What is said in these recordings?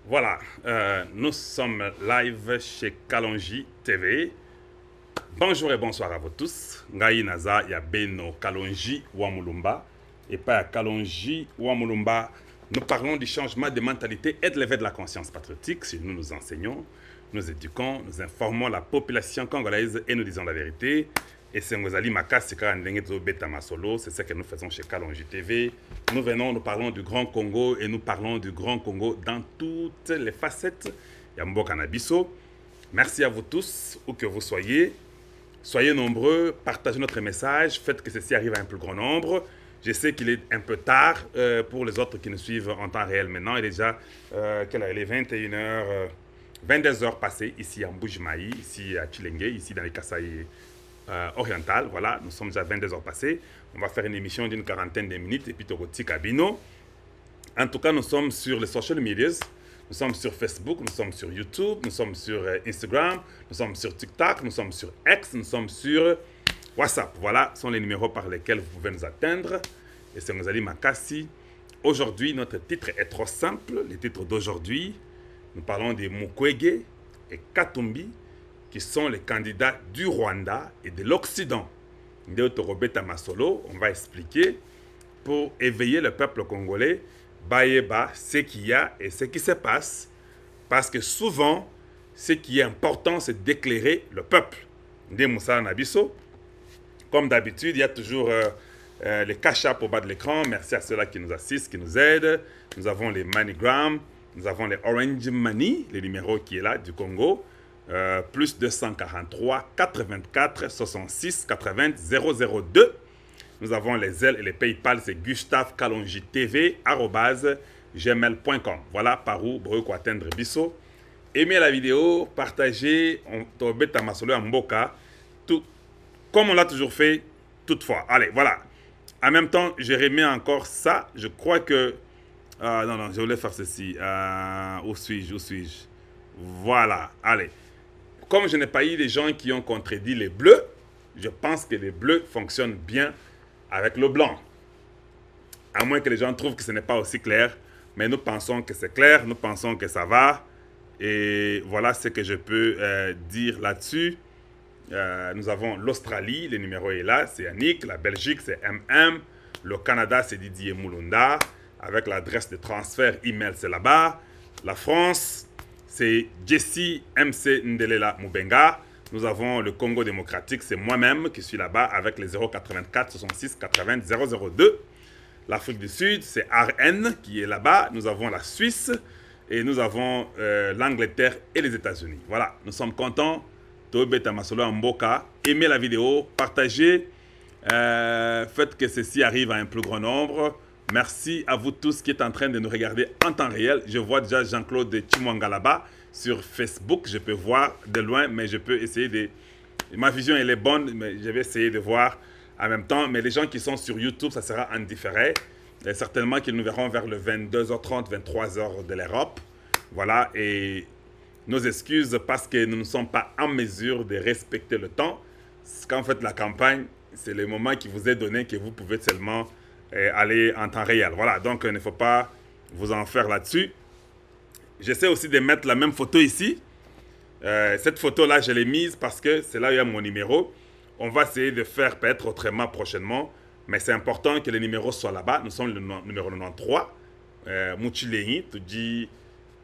Voilà, nous sommes live chez Kalonji TV. Bonjour et bonsoir à vous tous. Ngai naza ya beno Kalonji Wamulumba et pas à Kalonji Wamulumba. Nous parlons du changement de mentalité et de l'éveil de la conscience patriotique. Si nous nous enseignons, nous éduquons, nous informons la population congolaise et nous disons la vérité. Et c'est Ngozali Makas, c'est ce que nous faisons chez Kalonji TV. Nous venons, nous parlons du Grand Congo et nous parlons du Grand Congo dans toutes les facettes. Yambo Kanabiso. Merci à vous tous, où que vous soyez. Soyez nombreux, partagez notre message, faites que ceci arrive à un plus grand nombre. Je sais qu'il est un peu tard pour les autres qui nous suivent en temps réel maintenant. Il est déjà quelle heure? Il est 21h, 22h passées ici à Mbujimayi, ici à Chilenge, ici dans les Kasaï orientales. Voilà, nous sommes déjà à 22h passées. On va faire une émission d'une quarantaine de minutes et puis Togoti Kabino. En tout cas, nous sommes sur les social media. Nous sommes sur Facebook, nous sommes sur YouTube, nous sommes sur Instagram, nous sommes sur TikTok, nous sommes sur X, nous sommes sur WhatsApp. Voilà sont les numéros par lesquels vous pouvez nous atteindre. Et c'est Ngozali Makasi. Aujourd'hui, notre titre est trop simple. Le titre d'aujourd'hui, nous parlons de Mukwege et Katumbi, qui sont les candidats du Rwanda et de l'Occident. Ndéotorobeta Masolo, on va expliquer pour éveiller le peuple congolais. Baïeba, ce qu'il y a et ce qui se passe. Parce que souvent, ce qui est important, c'est d'éclairer le peuple. Ndé Moussa Nabiso. Comme d'habitude, il y a toujours les cash-up au bas de l'écran. Merci à ceux-là qui nous assistent, qui nous aident. Nous avons les MoneyGram, nous avons les Orange Money, les numéros qui est là du Congo. Plus 243 84 66 80 002. Nous avons les ailes et les PayPal, c'est Gustave Kalonji TV @gmail.com. Voilà par où vous pouvez atteindre Bisso. Aimez la vidéo, partagez, on tobe tamasolo mboka, tout comme on l'a toujours fait toutefois. Allez, voilà. En même temps, je remets encore ça. Je crois que non, je voulais faire ceci. Où suis-je? Voilà. Allez. Comme je n'ai pas eu des gens qui ont contredit les bleus, je pense que les bleus fonctionnent bien avec le blanc. À moins que les gens trouvent que ce n'est pas aussi clair. Mais nous pensons que c'est clair, nous pensons que ça va. Et voilà ce que je peux dire là-dessus. Nous avons l'Australie, le numéro est là, c'est Yannick. La Belgique, c'est MM. Le Canada, c'est Didier Moulunda. Avec l'adresse de transfert email, c'est là-bas. La France, c'est Jessie MC Ndelela Mubenga. Nous avons le Congo démocratique, c'est moi-même qui suis là-bas avec les 084 66 80 002. L'Afrique du Sud, c'est RN qui est là-bas. Nous avons la Suisse et nous avons l'Angleterre et les États-Unis. Voilà, nous sommes contents. Tobeta Masolo Mboka. Aimez la vidéo, partagez. Faites que ceci arrive à un plus grand nombre. Merci à vous tous qui êtes en train de nous regarder en temps réel. Je vois déjà Jean-Claude Chimwanga là-bas sur Facebook. Je peux voir de loin, mais je peux essayer de... Ma vision, elle est bonne, mais je vais essayer de voir en même temps. Mais les gens qui sont sur YouTube, ça sera en différé. Et certainement qu'ils nous verront vers le 22h30, 23h de l'Europe. Voilà, et nos excuses parce que nous ne sommes pas en mesure de respecter le temps. Quand vous faites la campagne, c'est le moment qui vous est donné que vous pouvez seulement aller en temps réel. Voilà, donc il ne faut pas vous en faire là-dessus. J'essaie aussi de mettre la même photo ici. Cette photo-là, je l'ai mise parce que c'est là où il y a mon numéro. On va essayer de faire peut-être autrement prochainement. Mais c'est important que les numéros soient là-bas. Nous sommes le numéro 93. Muchilengi, tu dis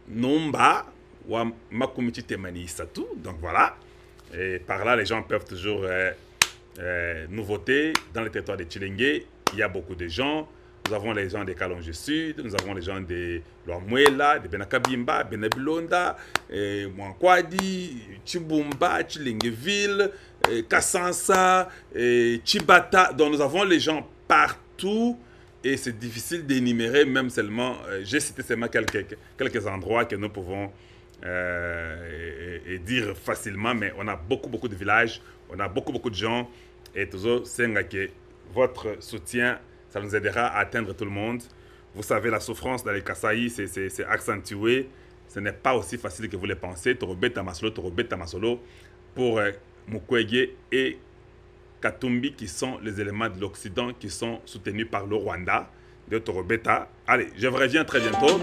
Nomba, wa Makumiti Temani Satu. Donc voilà. Et par là, les gens peuvent toujours nous voter dans le territoire de Chilenge. Il y a beaucoup de gens. Nous avons les gens des Kalonji Sud, nous avons les gens de Loamwela, de Benakabimba, Beneblonda, Mwankwadi, Chibumba, Chilengeville, Kassansa, Chibata. Donc nous avons les gens partout et c'est difficile d'énumérer même seulement. J'ai cité seulement quelques endroits que nous pouvons dire facilement, mais on a beaucoup de villages, on a beaucoup de gens et toujours c'est que votre soutien, ça nous aidera à atteindre tout le monde. Vous savez, la souffrance dans les Kasaï, c'est accentué. Ce n'est pas aussi facile que vous le pensez. Torobeta Masolo pour Mukwege et Katumbi, qui sont les éléments de l'Occident qui sont soutenus par le Rwanda de Torobeta. Allez, je vous reviens très bientôt.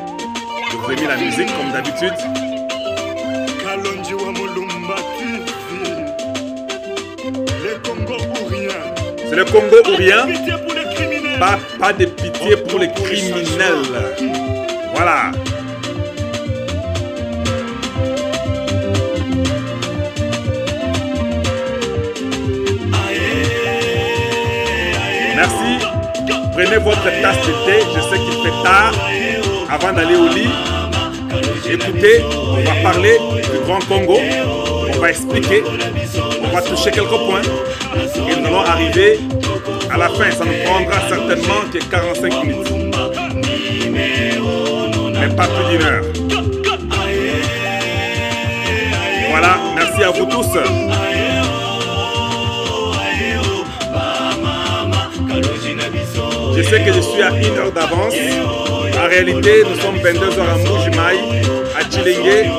Je vous ai mis la musique comme d'habitude. Kalonji wa Mulumba TV. Le Congo ou rien. C'est le Congo ou rien. Pitié pour les criminels. Pas de pitié pour les criminels. Voilà. Merci. Prenez votre tasse de thé. Je sais qu'il fait tard. Avant d'aller au lit, écoutez, on va parler du Grand Congo. On va expliquer. On va toucher quelques points. Et nous allons arriver à la fin. Ça nous prendra certainement que 45 minutes. Mais pas plus d'une heure. Voilà. Merci à vous tous. Je sais que je suis à 1 heure d'avance. En réalité, nous sommes 22h à Mbuji-Mayi, à Tshilenge,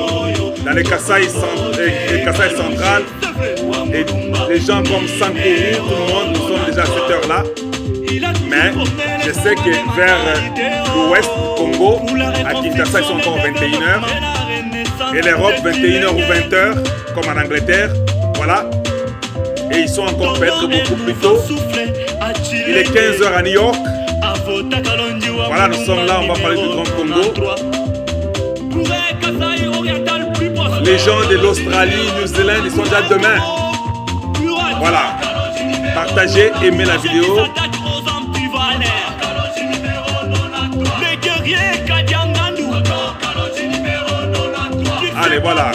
dans les Kasaï central. Et les gens comme Sankourou, tout le monde, nous sommes déjà à cette heure-là. Mais je sais que vers l'ouest du Congo, à Kinshasa, ils sont encore 21h. Et l'Europe, 21h ou 20h, comme en Angleterre. Voilà. Et ils sont encore peut-être beaucoup plus tôt. Il est 15h à New York. Voilà, nous sommes là, on va parler du Grand Congo. Les gens de l'Australie, New Zealand, ils sont déjà demain. Voilà. Partagez, aimez la vidéo. Allez, voilà.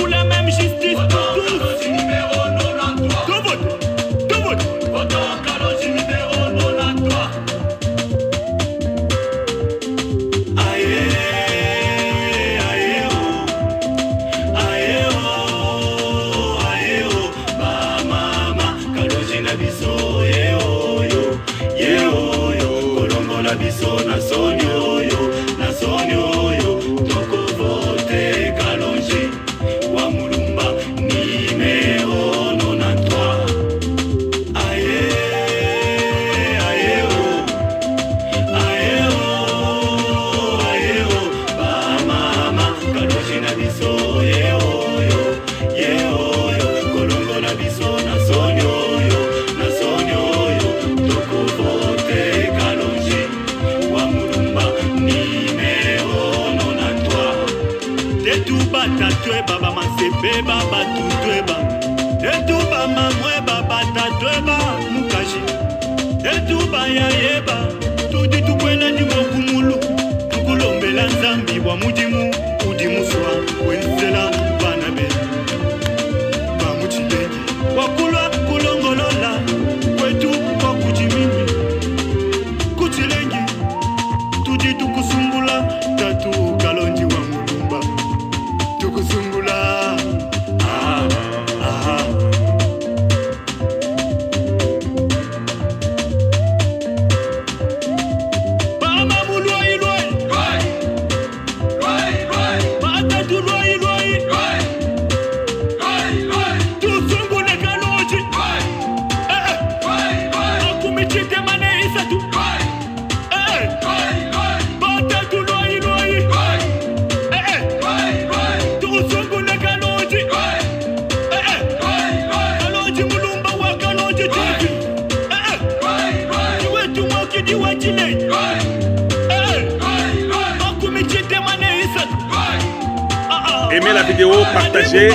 Aimez la vidéo, partagez,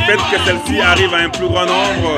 faites que celle-ci arrive à un plus grand nombre.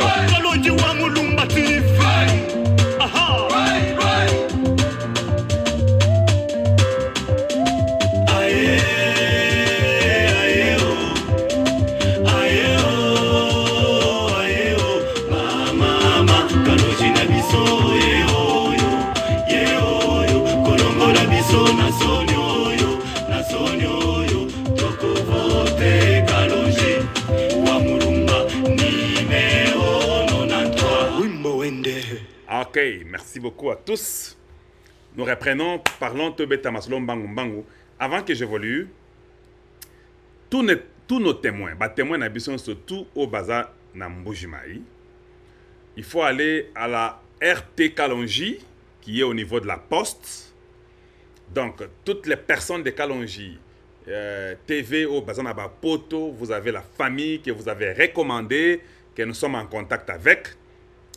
Ok, merci beaucoup à tous. Nous reprenons, parlons de Betamaslon Bangu Bangu. Avant que j'évolue, tous nos témoins, témoins n'habitent surtout au bazar na Mbuji-Mayi. Il faut aller à la RT Kalonji, qui est au niveau de la poste. Donc, toutes les personnes de Kalonji, TV au Bazanaba Poto, vous avez la famille que vous avez recommandée, que nous sommes en contact avec.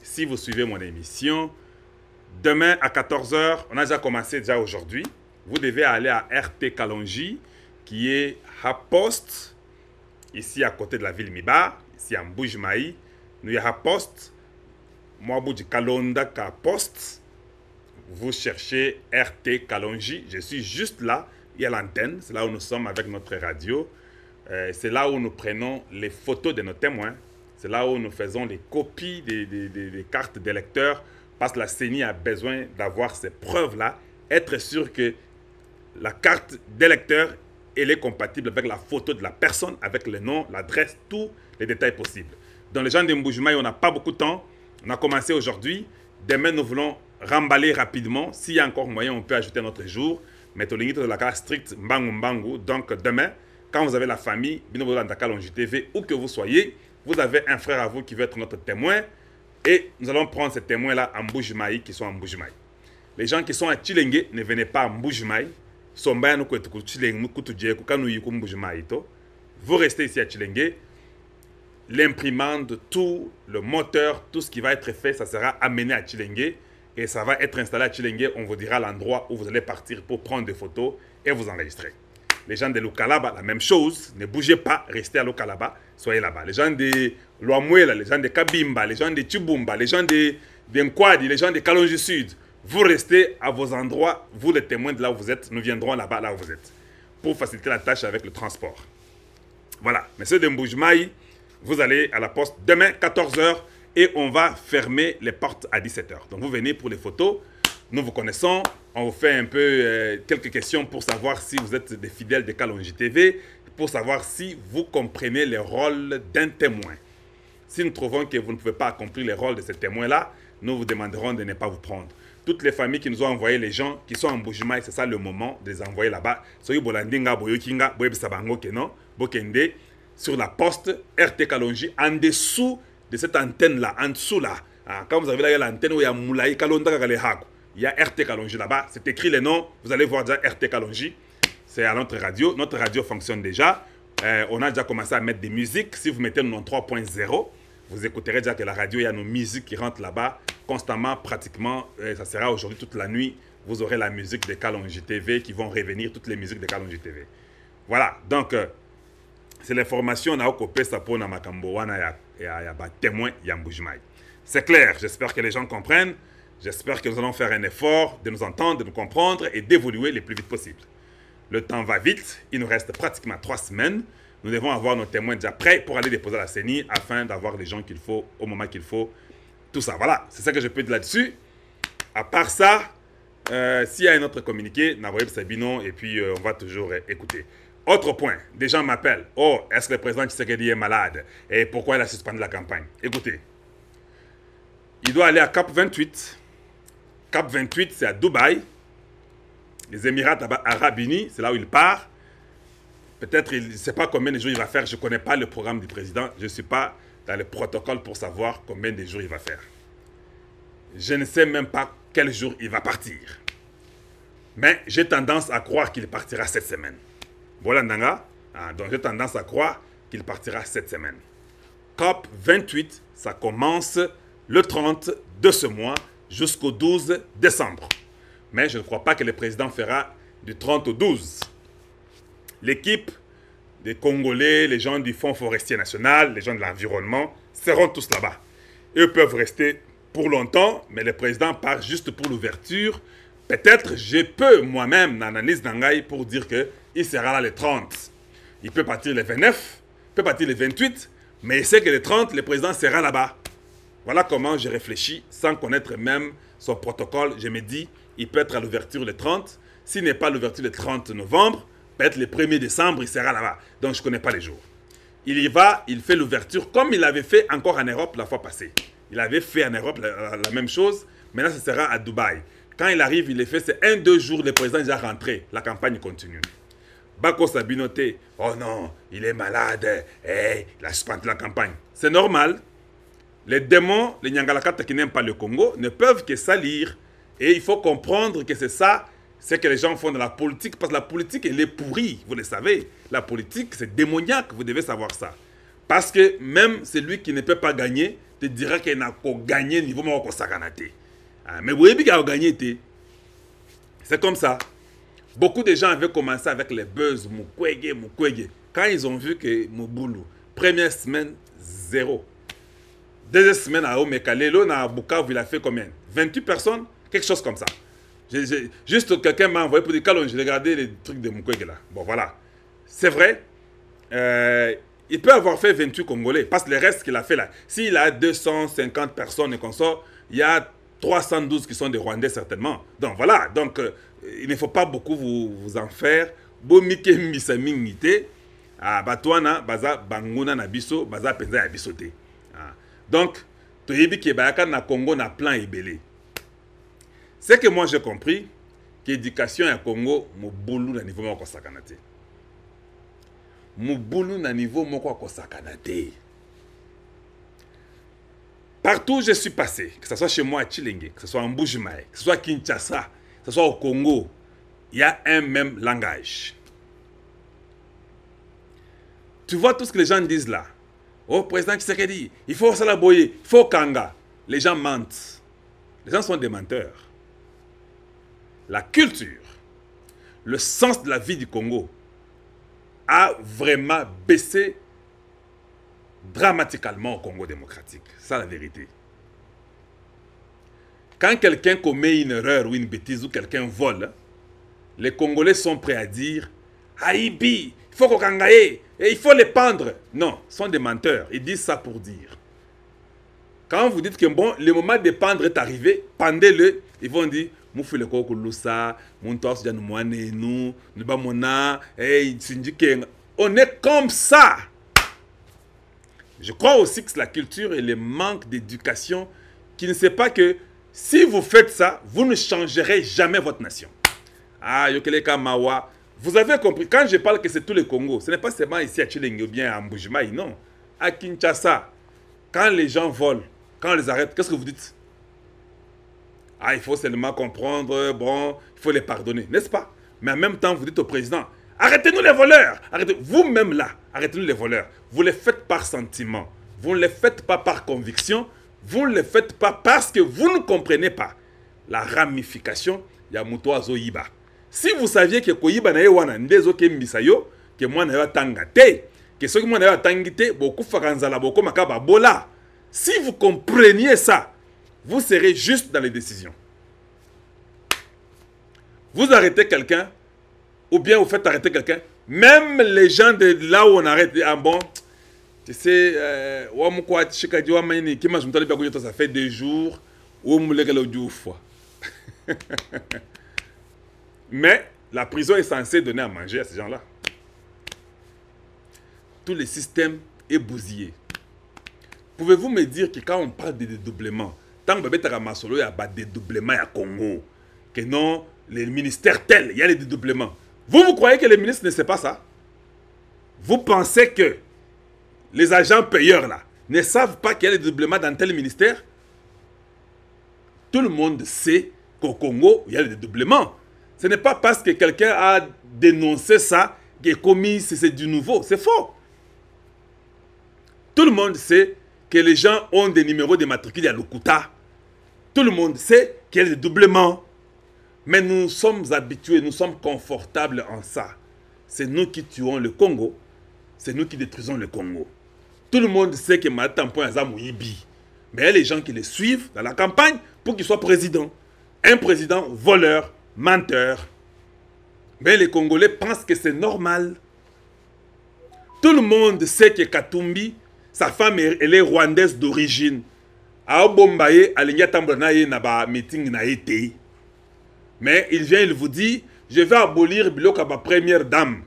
Si vous suivez mon émission, demain à 14 h, on a déjà commencé déjà aujourd'hui. Vous devez aller à RT Kalonji, qui est à Poste, ici à côté de la ville Miba, ici en Boujmaï. Nous y a Poste, moi Boudji Kalonda ka Poste. Vous cherchez RT Kalonji, je suis juste là, il y a l'antenne, c'est là où nous sommes avec notre radio. C'est là où nous prenons les photos de nos témoins. C'est là où nous faisons les copies des cartes d'électeurs, parce que la CENI a besoin d'avoir ces preuves-là, être sûr que la carte d'électeur, elle est compatible avec la photo de la personne, avec le nom, l'adresse, tous les détails possibles. Dans les gens de Mboujmaï, on n'a pas beaucoup de temps. On a commencé aujourd'hui. Demain, nous voulons remballer rapidement. S'il y a encore moyen, on peut ajouter un autre jour. Mais tu de la carte stricte Mbangu Mbangu. Donc demain, quand vous avez la famille, Kalonji TV, où que vous soyez, vous avez un frère à vous qui veut être notre témoin. Et nous allons prendre ces témoins-là en Mboujmaï, qui sont en Mboujmaï. Les gens qui sont à Tchilenge, ne venez pas à Mboujmaï. Vous restez ici à Tchilenge. L'imprimante, tout, le moteur, tout ce qui va être fait, ça sera amené à Tchilenge. Et ça va être installé à Tchilenge. On vous dira l'endroit où vous allez partir pour prendre des photos et vous enregistrer. Les gens de Lukalaba, la même chose. Ne bougez pas, restez à Lukalaba, soyez là-bas. Les gens de Loamouela, les gens de Kabimba, les gens de Tchibumba, les gens de Nkwadi, les gens de Kalonji Sud, vous restez à vos endroits, vous les témoins de là où vous êtes, nous viendrons là-bas, là où vous êtes, pour faciliter la tâche avec le transport. Voilà, messieurs de Mboujmaï, vous allez à la poste demain, 14 h, et on va fermer les portes à 17 h. Donc vous venez pour les photos, nous vous connaissons, on vous fait un peu quelques questions pour savoir si vous êtes des fidèles de Kalonji TV, pour savoir si vous comprenez le rôle d'un témoin. Si nous trouvons que vous ne pouvez pas accomplir le rôle de ce témoin-là, nous vous demanderons de ne pas vous prendre. Toutes les familles qui nous ont envoyé les gens qui sont en Mboujmaï, c'est ça le moment de les envoyer là-bas. Sur la poste RT Kalonji, en dessous de cette antenne-là, en dessous là. Quand vous avez là l'antenne où il y a Moulaï Kalonda Kagalehago, il y a RT Kalonji là-bas. C'est écrit les noms, vous allez voir déjà RT Kalonji. C'est à notre radio. Notre radio fonctionne déjà. On a déjà commencé à mettre des musiques. Si vous mettez le nom 3.0, vous écouterez déjà que la radio, il y a nos musiques qui rentrent là-bas constamment, pratiquement. Ça sera aujourd'hui toute la nuit. Vous aurez la musique de Kalonji TV qui vont revenir, toutes les musiques de Kalonji TV. Voilà, donc c'est l'information. On a occupé ça pour Namakambo, témoin Yamboujmaï. C'est clair, j'espère que les gens comprennent. J'espère que nous allons faire un effort de nous entendre, de nous comprendre et d'évoluer le plus vite possible. Le temps va vite, il nous reste pratiquement 3 semaines. Nous devons avoir nos témoins déjà prêts pour aller déposer à la CENI afin d'avoir les gens qu'il faut au moment qu'il faut. Tout ça, voilà, c'est ça que je peux dire là-dessus. À part ça, s'il y a un autre communiqué, Naboïb Sabino, et puis on va toujours écouter. Autre point, des gens m'appellent. Oh, est-ce que le président Tshisekedi est malade? Et pourquoi il a suspendu la campagne? Écoutez, il doit aller à Cap 28. Cap 28, c'est à Dubaï. Les Émirats Arabes Unis, c'est là où il part. Peut-être, il ne sait pas combien de jours il va faire. Je ne connais pas le programme du président. Je ne suis pas dans le protocole pour savoir combien de jours il va faire. Je ne sais même pas quel jour il va partir. Mais j'ai tendance à croire qu'il partira cette semaine. Voilà, Ndanga. Donc j'ai tendance à croire qu'il partira cette semaine. COP 28, ça commence le 30 de ce mois jusqu'au 12 décembre. Mais je ne crois pas que le président fera du 30 au 12. L'équipe des Congolais, les gens du Fonds forestier national, les gens de l'environnement, seront tous là-bas. Eux peuvent rester pour longtemps, mais le président part juste pour l'ouverture. Peut-être je peux moi-même, dans l'analyse d'Angaï, pour dire qu'il sera là le 30. Il peut partir le 29, il peut partir le 28, mais il sait que le 30, le président sera là-bas. Voilà comment je réfléchis, sans connaître même son protocole. Je me dis, il peut être à l'ouverture le 30. S'il n'est pas à l'ouverture le 30 novembre, peut-être le 1er décembre, il sera là-bas. Donc, je ne connais pas les jours. Il y va, il fait l'ouverture comme il avait fait encore en Europe la fois passée. Il avait fait en Europe la même chose. Maintenant, ce sera à Dubaï. Quand il arrive, il est fait, c'est 1-2 jours, le président est déjà rentré. La campagne continue. Bako Sabinoté, oh non, il est malade. Hey, il a suspendu la campagne. C'est normal. Les démons, les Nyangalakata qui n'aiment pas le Congo, ne peuvent que salir. Et il faut comprendre que c'est ça, c'est que les gens font de la politique, parce que la politique, elle est pourrie, vous le savez. La politique, c'est démoniaque, vous devez savoir ça. Parce que même celui qui ne peut pas gagner, te dira qu'il n'a pas gagné niveau de sakanate. Mais vous voyez qu'il a gagné. C'est comme ça. Beaucoup de gens avaient commencé avec les buzz, Mukwege. Quand ils ont vu que Mobutu, première semaine, 0. Deuxième semaine à Omekalelo, à Bukavu, il a fait combien? 28 personnes? Quelque chose comme ça. Juste quelqu'un m'a envoyé pour dire Kalonji, j'ai regardé les trucs de Mukwege là. Bon voilà. C'est vrai. Il peut avoir fait 28 Congolais. Parce que le reste qu'il a fait là, s'il a 250 personnes et qu'on sort, il y a 312 qui sont des Rwandais certainement. Donc voilà. Donc il ne faut pas beaucoup vous en faire. Bomike misamingite. Batouana, baza banguna na biso, baza penza ya bisote. Donc, toyebi ki bayaka na Congo na plan ebele. C'est que moi j'ai compris que l'éducation à Congo mobulu na niveau moko sakanate. Mobulu na niveau moko sakanate. Partout où je suis passé, que ce soit chez moi à Chilenge, que ce soit en Mbuji-Mayi, que ce soit à Kinshasa, que ce soit au Congo, il y a un même langage. Tu vois tout ce que les gens disent là. Oh, président Tshisekedi, il faut Salaboye, il faut Kanga. Les gens mentent. Les gens sont des menteurs. La culture, le sens de la vie du Congo a vraiment baissé dramatiquement au Congo démocratique. C'est ça la vérité. Quand quelqu'un commet une erreur ou une bêtise ou quelqu'un vole, les Congolais sont prêts à dire Haïbi, il faut qu'on kangaye, et il faut les pendre. Non, ce sont des menteurs. Ils disent ça pour dire. Quand vous dites que bon, le moment de pendre est arrivé, pendez-le, ils vont dire Moufile Kokulusa, Montos Janouane, nous, Nubamona, on est comme ça. Je crois aussi que c'est la culture et le manque d'éducation qui ne sait pas que si vous faites ça, vous ne changerez jamais votre nation. Ah, Yokeleka Mawa. Vous avez compris, quand je parle que c'est tout le Congo, ce n'est pas seulement ici à Chilenge ou bien à Mbuji-Mayi, non. À Kinshasa, quand les gens volent, quand on les arrête, qu'est-ce que vous dites? Ah, il faut seulement comprendre, bon, il faut les pardonner, n'est-ce pas? Mais en même temps, vous dites au président, arrêtez-nous les voleurs. Arrêtez, vous-même là, arrêtez-nous les voleurs. Vous ne les faites par sentiment, vous ne les faites pas par conviction, vous ne les faites pas parce que vous ne comprenez pas la ramification de Mutoazo Yiba. Si vous saviez que Koyiba na yewana ndezo ke misayo, que moi na yo tangate, que ceux qui moi na yo tangite, beaucoup faranzala, beaucoup makaba bola. Si vous compreniez ça, vous serez juste dans les décisions. Vous arrêtez quelqu'un, ou bien vous faites arrêter quelqu'un, même les gens de là où on arrête, ah bon, tu sais, ça fait 2 jours, ou mais la prison est censée donner à manger à ces gens-là. Tout le système est bousillé. Pouvez-vous me dire que quand on parle de dédoublement, tant que il y a des dédoublements à Congo, que non, les ministères tels, il y a les dédoublements. Vous croyez que les ministres ne savent pas ça? Vous pensez que les agents payeurs là ne savent pas qu'il y a des dédoublements dans tel ministère? Tout le monde sait qu'au Congo, il y a des dédoublements. Ce n'est pas parce que quelqu'un a dénoncé ça que commis c'est du nouveau. C'est faux. Tout le monde sait que les gens ont des numéros de matricule à l'Okuta. Tout le monde sait qu'il y a des doublements. Mais nous sommes habitués, nous sommes confortables en ça. C'est nous qui tuons le Congo. C'est nous qui détruisons le Congo. Tout le monde sait que Matampo Azam Yibi. Mais il y a les gens qui les suivent dans la campagne pour qu'il soit président. Un président voleur, menteur. Mais les Congolais pensent que c'est normal. Tout le monde sait que Katumbi, sa femme, elle est rwandaise d'origine. A Bombaye, Alenia Tambranaye n'a pas meeting n'a été. Mais il vient, il vous dit, je vais abolir Biloko ma première dame.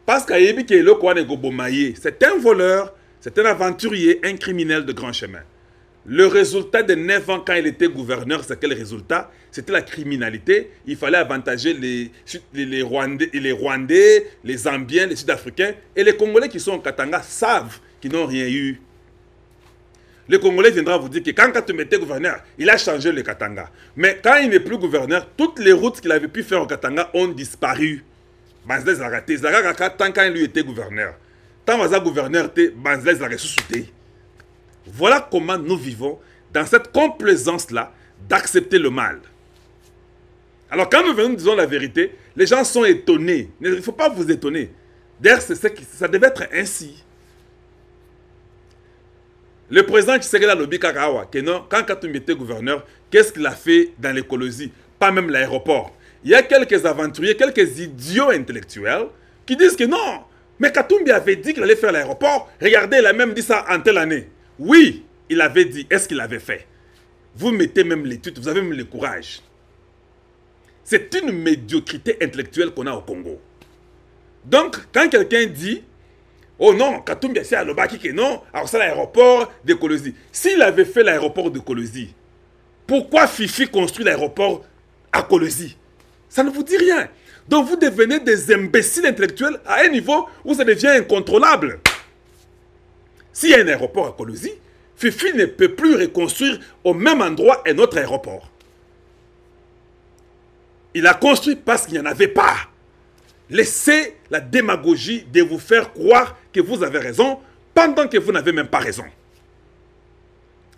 Parce qu'Ayebi Keilo Kwane Gobomaye, c'est un voleur, c'est un aventurier, un criminel de grand chemin. Le résultat de 9 ans quand il était gouverneur, c'est quel résultat? C'était la criminalité. Il fallait avantager les Rwandais, les Zambiens, les Sud-Africains. Et les Congolais qui sont au Katanga savent qu'ils n'ont rien eu. le Congolais viendra vous dire que quand Katumbi était gouverneur, il a changé le Katanga. Mais quand il n'est plus gouverneur, toutes les routes qu'il avait pu faire au Katanga ont disparu. Banzela Zagate, Zagaka, tant quand lui était gouverneur. Tant Baza gouverneur, Banzela Zagate sous-souté. Voilà comment nous vivons dans cette complaisance-là d'accepter le mal. Alors quand nous venons, nous disons la vérité, les gens sont étonnés. Il ne faut pas vous étonner. D'ailleurs, ça devait être ainsi. Le président Tshisekedi Lobi Kakawa, que non, quand Katumbi était gouverneur, qu'est-ce qu'il a fait dans l'écologie? Pas même l'aéroport. Il y a quelques aventuriers, quelques idiots intellectuels qui disent que non, mais Katumbi avait dit qu'il allait faire l'aéroport. Regardez, il a même dit ça en telle année. Oui, il avait dit. Est-ce qu'il avait fait? Vous mettez même l'étude, vous avez même le courage. C'est une médiocrité intellectuelle qu'on a au Congo. Donc, quand quelqu'un dit, oh non, Katumbi c'est à Lobaki que non, alors c'est l'aéroport de Kolosi. S'il avait fait l'aéroport de Kolosi, pourquoi Fifi construit l'aéroport à Kolosi? Ça ne vous dit rien. Donc vous devenez des imbéciles intellectuels à un niveau où ça devient incontrôlable. S'il y a un aéroport à Kolosi, Fifi ne peut plus reconstruire au même endroit un autre aéroport. Il a construit parce qu'il n'y en avait pas. Laissez la démagogie de vous faire croire que vous avez raison pendant que vous n'avez même pas raison.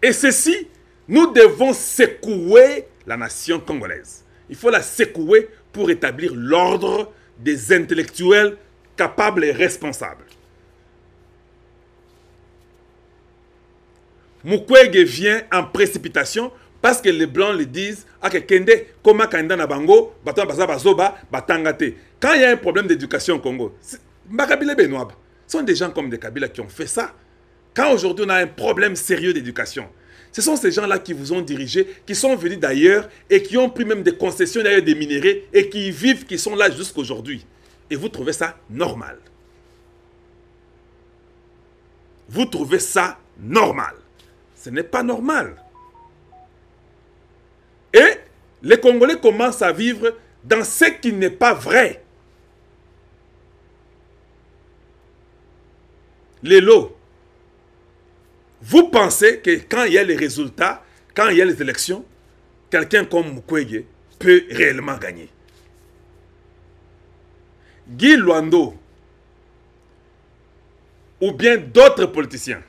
Et ceci, nous devons secouer la nation congolaise. Il faut la secouer pour établir l'ordre des intellectuels capables et responsables. Mukwege vient en précipitation parce que les Blancs le disent « Ake kende, koma kanda na bango, baton baza bazoba, batangate ». Quand il y a un problème d'éducation au Congo, Mbakabila Benoab, ce sont des gens comme des Kabila qui ont fait ça. Quand aujourd'hui on a un problème sérieux d'éducation, ce sont ces gens-là qui vous ont dirigé, qui sont venus d'ailleurs et qui ont pris même des concessions d'ailleurs des minéraux et qui y vivent, qui sont là jusqu'aujourd'hui. Et vous trouvez ça normal. Vous trouvez ça normal. Ce n'est pas normal. Et les Congolais commencent à vivre dans ce qui n'est pas vrai. Les lots. Vous pensez que quand il y a les résultats, quand il y a les élections, quelqu'un comme Mukwege peut réellement gagner. Guy Luando ou bien d'autres politiciens,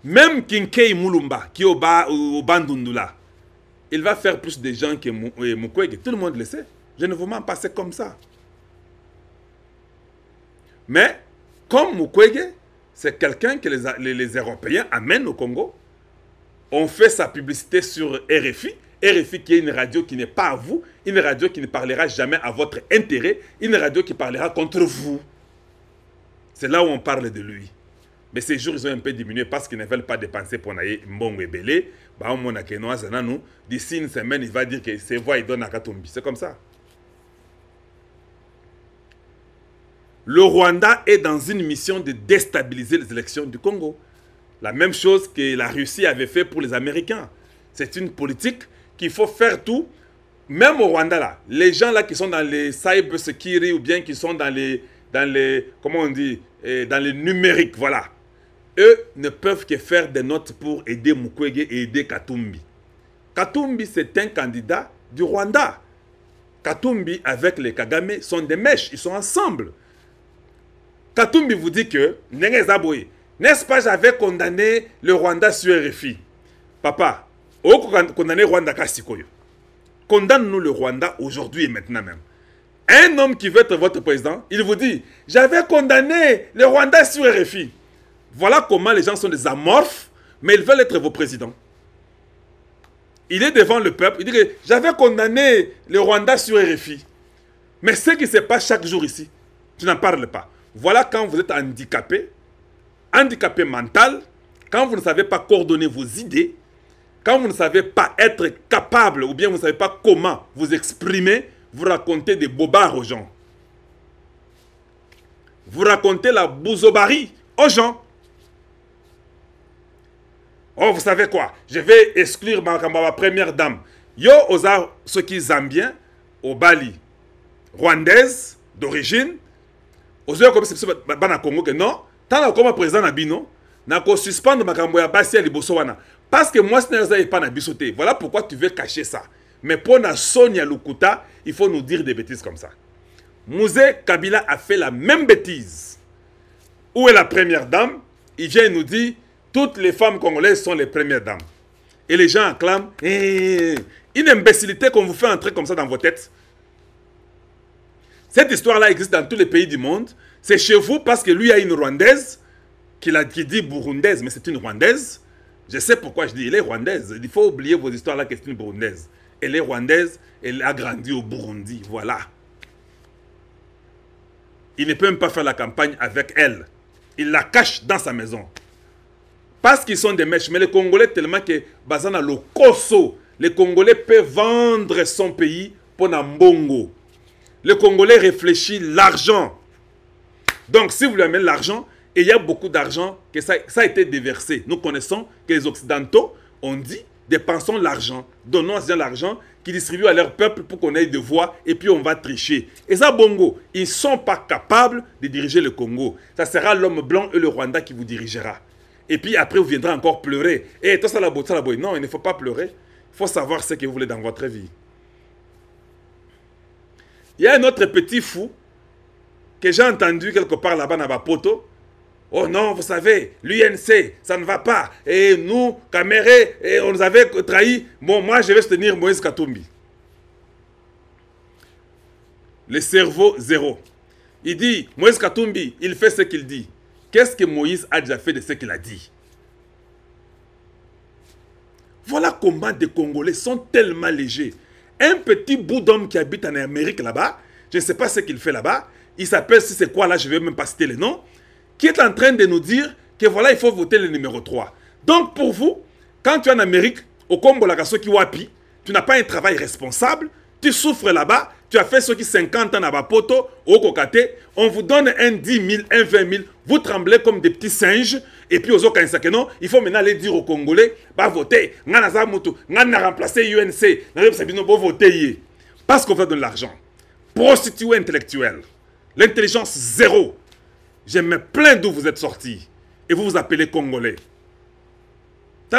même Kinkei Mulumba qui est au Bandundula, il va faire plus de gens que Mukwege. Tout le monde le sait. Je ne vous mens pas, c'est comme ça. Mais comme Mukwege, c'est quelqu'un que les Européens amènent au Congo. On fait sa publicité sur RFI. RFI qui est une radio qui n'est pas à vous, une radio qui ne parlera jamais à votre intérêt, une radio qui parlera contre vous. C'est là où on parle de lui. Mais ces jours, ils ont un peu diminué parce qu'ils ne veulent pas dépenser pour naïe Mbongo et Belé. D'ici une semaine, il va dire que ses voix, il donne à Katumbi. C'est comme ça. Le Rwanda est dans une mission de déstabiliser les élections du Congo. La même chose que la Russie avait fait pour les Américains. C'est une politique qu'il faut faire tout. Même au Rwanda, là, les gens là qui sont dans les cyber security ou bien qui sont dans les comment on dit, dans les numériques, voilà. Eux ne peuvent que faire des notes pour aider Mukwege et aider Katumbi. Katumbi, c'est un candidat du Rwanda. Katumbi avec les Kagame sont des mèches, ils sont ensemble. Katumbi vous dit que, n'est-ce pas, j'avais condamné le Rwanda sur RFI. Papa, condamné le Rwanda Kasikoyo. Condamne-nous le Rwanda aujourd'hui et maintenant même. Un homme qui veut être votre président, il vous dit, j'avais condamné le Rwanda sur RFI. Voilà comment les gens sont des amorphes, mais ils veulent être vos présidents. Il est devant le peuple, il dit que j'avais condamné le Rwanda sur RFI. Mais ce qui se passe chaque jour ici, tu n'en parles pas. Voilà quand vous êtes handicapé, handicapé mental, quand vous ne savez pas coordonner vos idées, quand vous ne savez pas être capable ou bien vous ne savez pas comment vous exprimer, vous racontez des bobards aux gens. Vous racontez la bouzobari aux gens. Oh, vous savez quoi? Je vais exclure ma première dame. Yo, osa, ceux qui zambiens, au Bali, rwandaise, d'origine, osa, comme c'est Bana Congo, que non, tant comme président Nabino, Nako suspendre makambo ya basi ya liboso wana. Parce que moi, ce n'est pas na bisoté. Voilà pourquoi tu veux cacher ça. Mais pour na Sonia Lukuta, il faut nous dire des bêtises comme ça. Mouzé Kabila a fait la même bêtise. Où est la première dame? Il vient nous dire, toutes les femmes congolaises sont les premières dames. Et les gens acclament, une imbécilité qu'on vous fait entrer comme ça dans vos têtes. Cette histoire-là existe dans tous les pays du monde. C'est chez vous parce que lui a une Rwandaise qui dit burundaise, mais c'est une Rwandaise. Je sais pourquoi je dis, elle est Rwandaise. Il faut oublier vos histoires-là que c'est une Burundaise. Elle est Rwandaise, elle a grandi au Burundi, voilà. Il ne peut même pas faire la campagne avec elle. Il la cache dans sa maison. Parce qu'ils sont des mèches. Mais les Congolais, tellement que Bazana le Koso, les Congolais peuvent vendre son pays pour Nambongo. Le Congolais réfléchit l'argent. Donc, si vous lui amenez l'argent, et il y a beaucoup d'argent que ça a été déversé. Nous connaissons que les Occidentaux ont dit, dépensons l'argent, donnons l'argent qu'ils distribuent à leur peuple pour qu'on ait des voix et puis on va tricher. Et ça, Bongo, ils ne sont pas capables de diriger le Congo. Ça sera l'homme blanc et le Rwanda qui vous dirigera. Et puis après, vous viendrez encore pleurer. Et toi, ça la boue. Non, il ne faut pas pleurer. Il faut savoir ce que vous voulez dans votre vie. Il y a un autre petit fou que j'ai entendu quelque part là-bas dans Bapoto. Oh non, vous savez, l'UNC, ça ne va pas. Et nous, Kamere, on nous avait trahi. Bon, moi, je vais soutenir Moïse Katumbi. Le cerveau zéro. Il dit, Moïse Katumbi, il fait ce qu'il dit. Qu'est-ce que Moïse a déjà fait de ce qu'il a dit? Voilà comment des Congolais sont tellement légers. Un petit bout d'homme qui habite en Amérique là-bas, je ne sais pas ce qu'il fait là-bas, il s'appelle, si c'est quoi là, je ne vais même pas citer le nom, qui est en train de nous dire que voilà, il faut voter le numéro 3. Donc pour vous, quand tu es en Amérique, au Combo Lagasoki Wapi, tu n'as pas un travail responsable, tu souffres là-bas, tu as fait ce qui 50 ans à Bapoto, au Kokate, on vous donne un 10 000, un 20 000, vous tremblez comme des petits singes, et puis aux Okansakeno, il faut maintenant aller dire aux Congolais, bah votez, ngana mutu, ngana remplacer UNC, ngana voter, parce qu'on fait de l'argent. Prostituée intellectuelle, l'intelligence zéro. Je me plains d'où vous êtes sortis, et vous vous appelez Congolais. Je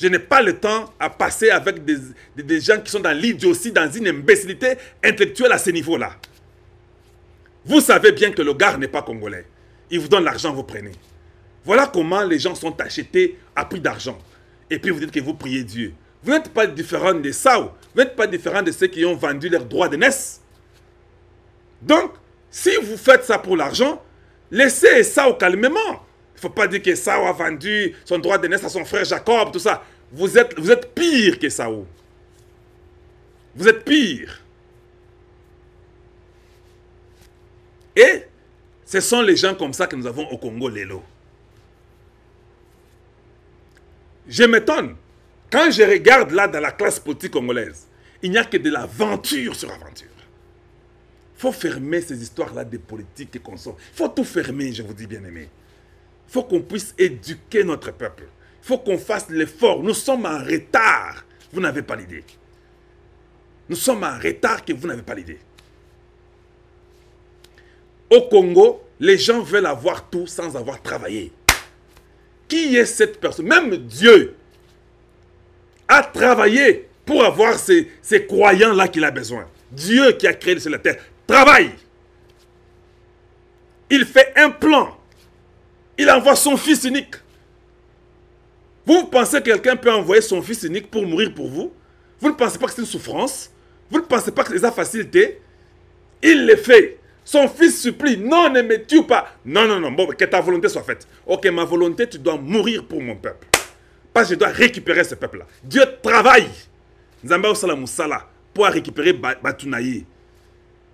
n'ai pas le temps à passer avec des gens qui sont dans l'idiotie, dans une imbécilité intellectuelle à ce niveau-là. Vous savez bien que le gars n'est pas congolais. Il vous donne l'argent, vous prenez. Voilà comment les gens sont achetés à prix d'argent. Et puis vous dites que vous priez Dieu. Vous n'êtes pas différent des Sao. Vous n'êtes pas différent de ceux qui ont vendu leurs droits de naissance. Donc, si vous faites ça pour l'argent, laissez Sao calmement. Il ne faut pas dire que Sao a vendu son droit de naissance à son frère Jacob, tout ça. Vous êtes pire que Sao. Vous êtes pire. Et ce sont les gens comme ça que nous avons au Congo, Lélo. Je m'étonne. Quand je regarde là dans la classe politique congolaise, il n'y a que de l'aventure sur aventure. Il faut fermer ces histoires-là de politique et consorts. Il faut tout fermer, je vous dis bien aimé. Il faut qu'on puisse éduquer notre peuple. Il faut qu'on fasse l'effort. Nous sommes en retard. Vous n'avez pas l'idée. Nous sommes en retard que vous n'avez pas l'idée. Au Congo, les gens veulent avoir tout sans avoir travaillé. Qui est cette personne? Même Dieu a travaillé pour avoir ces croyants-là qu'il a besoin. Dieu qui a créé le ciel et la terre travaille. Il fait un plan. Il envoie son fils unique. Vous pensez que quelqu'un peut envoyer son fils unique pour mourir pour vous? Vous ne pensez pas que c'est une souffrance? Vous ne pensez pas que c'est sa facilité? Il le fait. Son fils supplie, non, ne me tue pas. Non, non, non, bon, que ta volonté soit faite. Ok, ma volonté, tu dois mourir pour mon peuple. Parce que je dois récupérer ce peuple-là. Dieu travaille. Nzamba Osala Moussala pour récupérer Batunaï.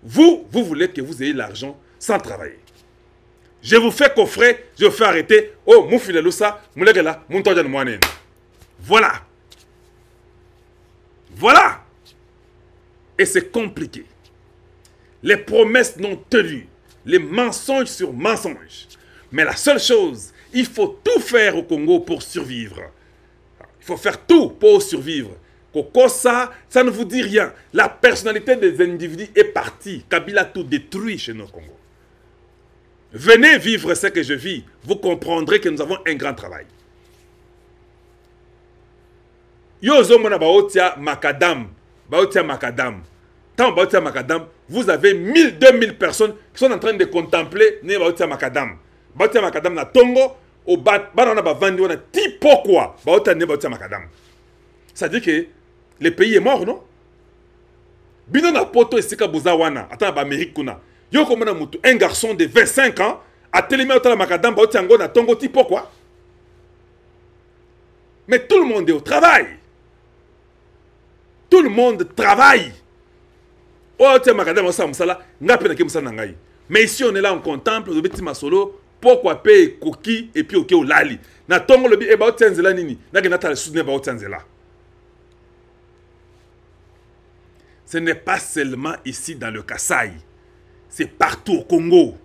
Vous voulez que vous ayez l'argent sans travailler. Je vous fais coffrer, je vous fais arrêter. Oh, Moufilelousa, Moulegela, Mountojan Mouanen. Voilà. Voilà. Et c'est compliqué. Les promesses non tenues. Les mensonges sur mensonges. Mais la seule chose, il faut tout faire au Congo pour survivre. Il faut faire tout pour survivre. Kokosa, ça ne vous dit rien. La personnalité des individus est partie. Kabila a tout détruit chez nous au Congo. Venez vivre ce que je vis. Vous comprendrez que nous avons un grand travail. Yozo mona baotia makadam. Baotia makadam. Tant baotia makadam, vous avez 1000, 2000 personnes qui sont en train de contempler ne baotia makadam. Baotia makadam na tongo, au banana bavandi wana ti pourquoi baotia ne baotia makadam. Ça dit que le pays est mort, non? Bino na poto esika buzawana, attends ba Amérique kuna. Yo komona mutu, un garçon de 25 ans a télémé au makadam baotia ngo na tongo ti pourquoi? Mais tout le monde est au travail. Tout le monde travaille. Mais ici on est là, on contemple, le petit masolo, pourquoi payer coquille et puis ok au lali. Na tongo le bi e ba otianzela nini? Na genata le soudne ba otianzela. Ce n'est pas seulement ici dans le Kasaï. C'est partout au Congo.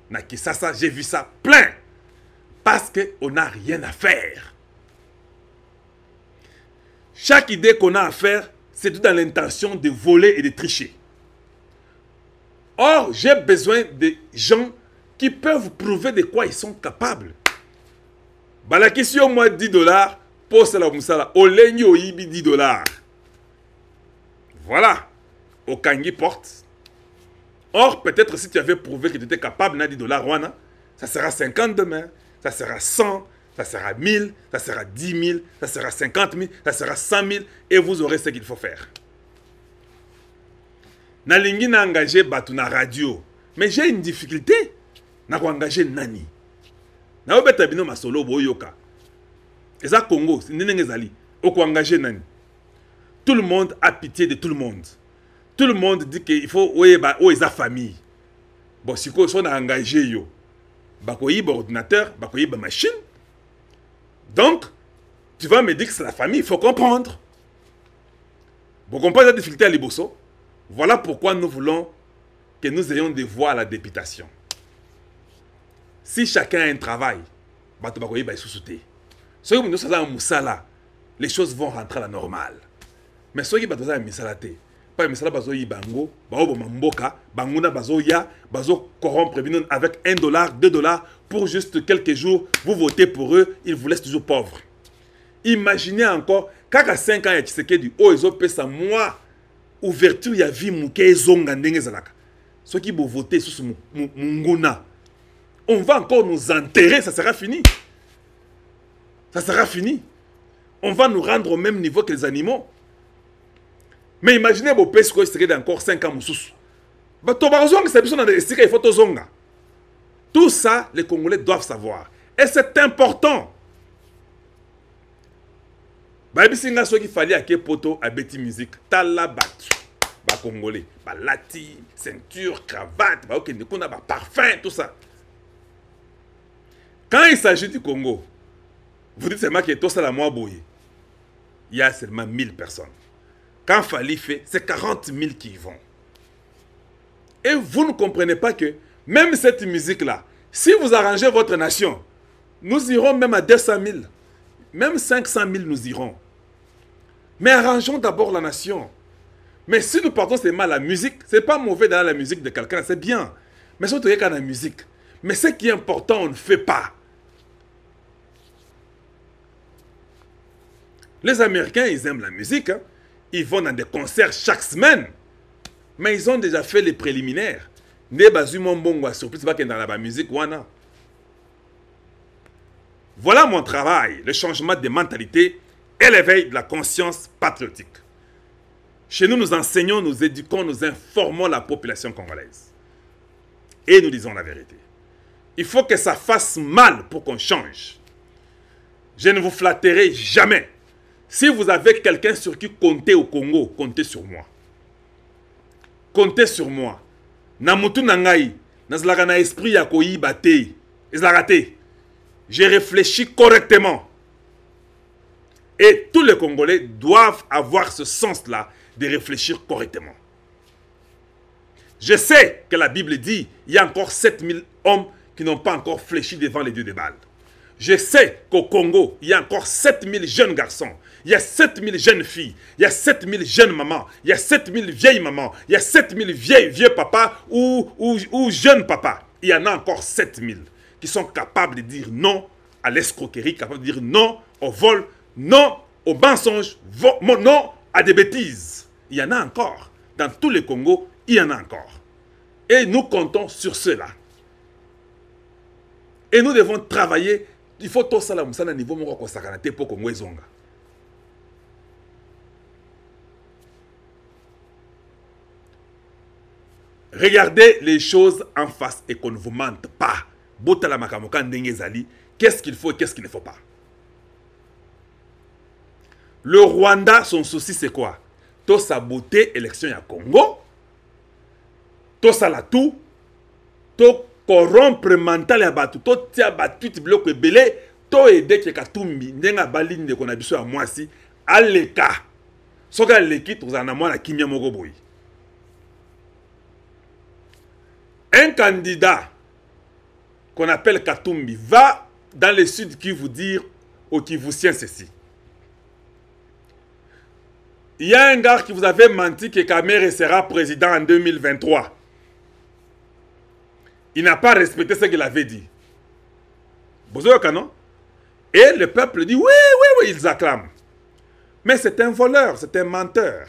Na Kisasa, j'ai vu ça plein. Parce qu'on n'a rien à faire. Chaque idée qu'on a à faire, c'est tout dans l'intention de voler et de tricher. Or, j'ai besoin de gens qui peuvent prouver de quoi ils sont capables. Bah, la question, moi, 10 $, pour cela, au legno, 10 $. Voilà. Au Kangi porte. Or, peut-être si tu avais prouvé que tu étais capable de 10 $, ça sera 50 demain, ça sera 100, ça sera 1000, ça sera 10 000, ça sera 50 000, ça sera 100 000, et vous aurez ce qu'il faut faire. Nalingi na engagé batu na radio, mais j'ai une difficulté. Na ko engagé nani. Na obeta bino masolo boyoka. Eza Congo, ndenge ezali. Oko engagé nani. Tout le monde a pitié de tout le monde. Tout le monde dit qu'il faut oyeba eza famille. Bon siko so na engagé yo. Bakoyiba ordinateur, bakoyiba machine. Donc, tu vas me dire que c'est la famille, il faut comprendre. Vous comprenez la difficulté à Liboso? Voilà pourquoi nous voulons que nous ayons des voix à la députation. Si chacun a un travail, les choses vont rentrer à la normale. Mais ceux qui ont un misalate, pas un misala bazoyi bango, baobo mamboka, banguna bazoya, bazo corrompre avec $1, $2 pour juste quelques jours, vous votez pour eux, ils vous laissent toujours pauvres. Imaginez encore, quand à 5 ans, il y a Tshisekedi, oh, ils ont payé ça, moi, ouverture, il y a vie, mouké, zonga, ndengezalaka. Ceux qui vont voter sur ce munguna, on va encore nous enterrer, ça sera fini. Ça sera fini. On va nous rendre au même niveau que les animaux. Mais imaginez vos pays qui seraient encore 5 ans moussous. Tout ça, les Congolais doivent savoir. Et c'est important. Babisinga ceux qui fallait à Kepoto à Betty Musique, Talabatu, ba Congolais, ba lati, ceinture, cravate, ba okendekuna, ba parfum, tout ça. Quand il s'agit du Congo, vous dites seulement que tout ça la moi boye. Il y a seulement 1000 personnes. Quand Fali fait, c'est 40 000 qui y vont. Et vous ne comprenez pas que même cette musique-là, si vous arrangez votre nation, nous irons même à 200 000. Même 500 000 nous irons. Mais arrangeons d'abord la nation. Mais si nous partons seulement à la musique, ce n'est pas mauvais dans la musique de quelqu'un, c'est bien. Mais surtout qu'il y a la musique. Mais ce qui est important, on ne fait pas. Les Américains, ils aiment la musique. Hein. Ils vont dans des concerts chaque semaine. Mais ils ont déjà fait les préliminaires. Voilà mon travail, le changement de mentalité et l'éveil de la conscience patriotique. Chez nous, nous enseignons, nous éduquons, nous informons la population congolaise. Et nous disons la vérité. Il faut que ça fasse mal pour qu'on change. Je ne vous flatterai jamais. Si vous avez quelqu'un sur qui compter au Congo, comptez sur moi. Comptez sur moi. Namutu nangai, nazlaka na esprit ya koyiba te. Ezlakate. J'ai réfléchi correctement. Et tous les Congolais doivent avoir ce sens-là de réfléchir correctement. Je sais que la Bible dit il y a encore 7000 hommes qui n'ont pas encore fléchi devant les dieux des Baals. Je sais qu'au Congo, il y a encore 7000 jeunes garçons. Il y a 7000 jeunes filles. Il y a 7000 jeunes mamans. Il y a 7000 vieilles mamans. Il y a 7000 vieux papas ou jeunes papas. Il y en a encore 7000 qui sont capables de dire non à l'escroquerie, capables de dire non au vol, non au mensonge, non à des bêtises. Il y en a encore. Dans tous les Congos, il y en a encore. Et nous comptons sur cela. Et nous devons travailler. Il faut tout ça là, à niveau pour Congo et Zonga. Regardez les choses en face et qu'on ne vous mente pas. Qu'est-ce qu'il faut et qu'est-ce qu'il ne faut pas. Le Rwanda, son souci c'est quoi? Tout saboter l'élection à Congo. Tout ça là tout. Tout corrompre mental ya batu. Tout tia batu ti bloc belé. Tout aider que Katumbi ndenga baline de qu'on a biso à moi si. Aleka. Soka leki tout en amona kimia moko boy. Un candidat qu'on appelle Katumbi va dans le sud qui vous dire ou qui vous tient ceci. Il y a un gars qui vous avait menti que Kamere sera président en 2023. Il n'a pas respecté ce qu'il avait dit. Et le peuple dit oui, ils acclament. Mais c'est un voleur, c'est un menteur.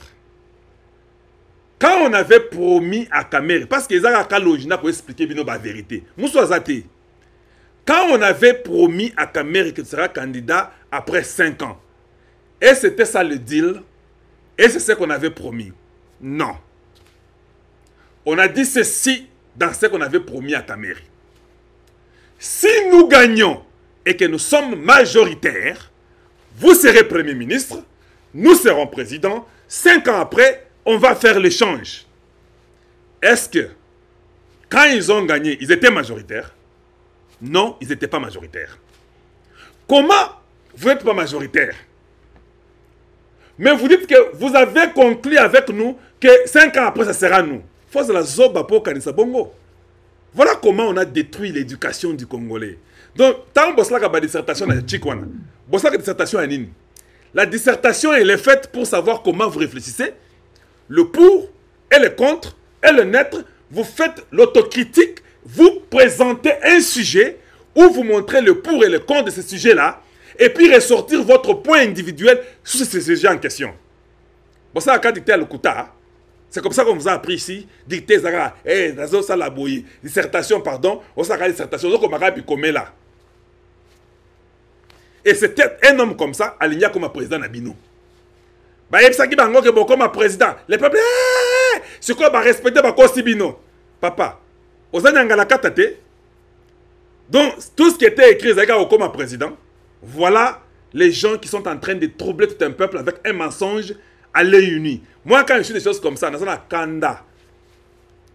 Quand on avait promis à Kamere, parce qu'ils ont Kalojina pour expliquer la vérité. Quand on avait promis à Kamere qu'il sera candidat après 5 ans, et c'était ça le deal, et c'est ce qu'on avait promis. Non. On a dit ceci dans ce qu'on avait promis à Kamere. Si nous gagnons et que nous sommes majoritaires, vous serez Premier ministre, nous serons présidents, 5 ans après, on va faire l'échange. Est-ce que, quand ils ont gagné, ils étaient majoritaires? Non, ils n'étaient pas majoritaires. Comment vous n'êtes pas majoritaire? Mais vous dites que vous avez conclu avec nous que 5 ans après, ça sera nous. Force la zoba pour Kanisa Bongo. Voilà comment on a détruit l'éducation du Congolais. Donc, tant que vous avez une dissertation à Chikwana, vous avez une dissertation à Nini. La dissertation, elle est faite pour savoir comment vous réfléchissez. Le pour et le contre et le neutre, vous faites l'autocritique, vous présentez un sujet où vous montrez le pour et le contre de ce sujet-là, et puis ressortir votre point individuel sur ce sujet en question. Bon, ça a dicté à l'Okuta. C'est comme ça qu'on vous a appris ici. Dicté, dissertation, pardon, on s'arrête dissertation, donc on m'a dit là. Et c'était un homme comme ça, aligné comme un président Nabino. Bah, il y a comme un président. Les peuples, c'est quoi, bah, respecter, bah, Kosibino. Papa, aux années, donc, tout ce qui était écrit, c'est comme un président. Voilà les gens qui sont en train de troubler tout un peuple avec un mensonge à l'œil uni. Moi, quand je suis des choses comme ça, dans un kanda,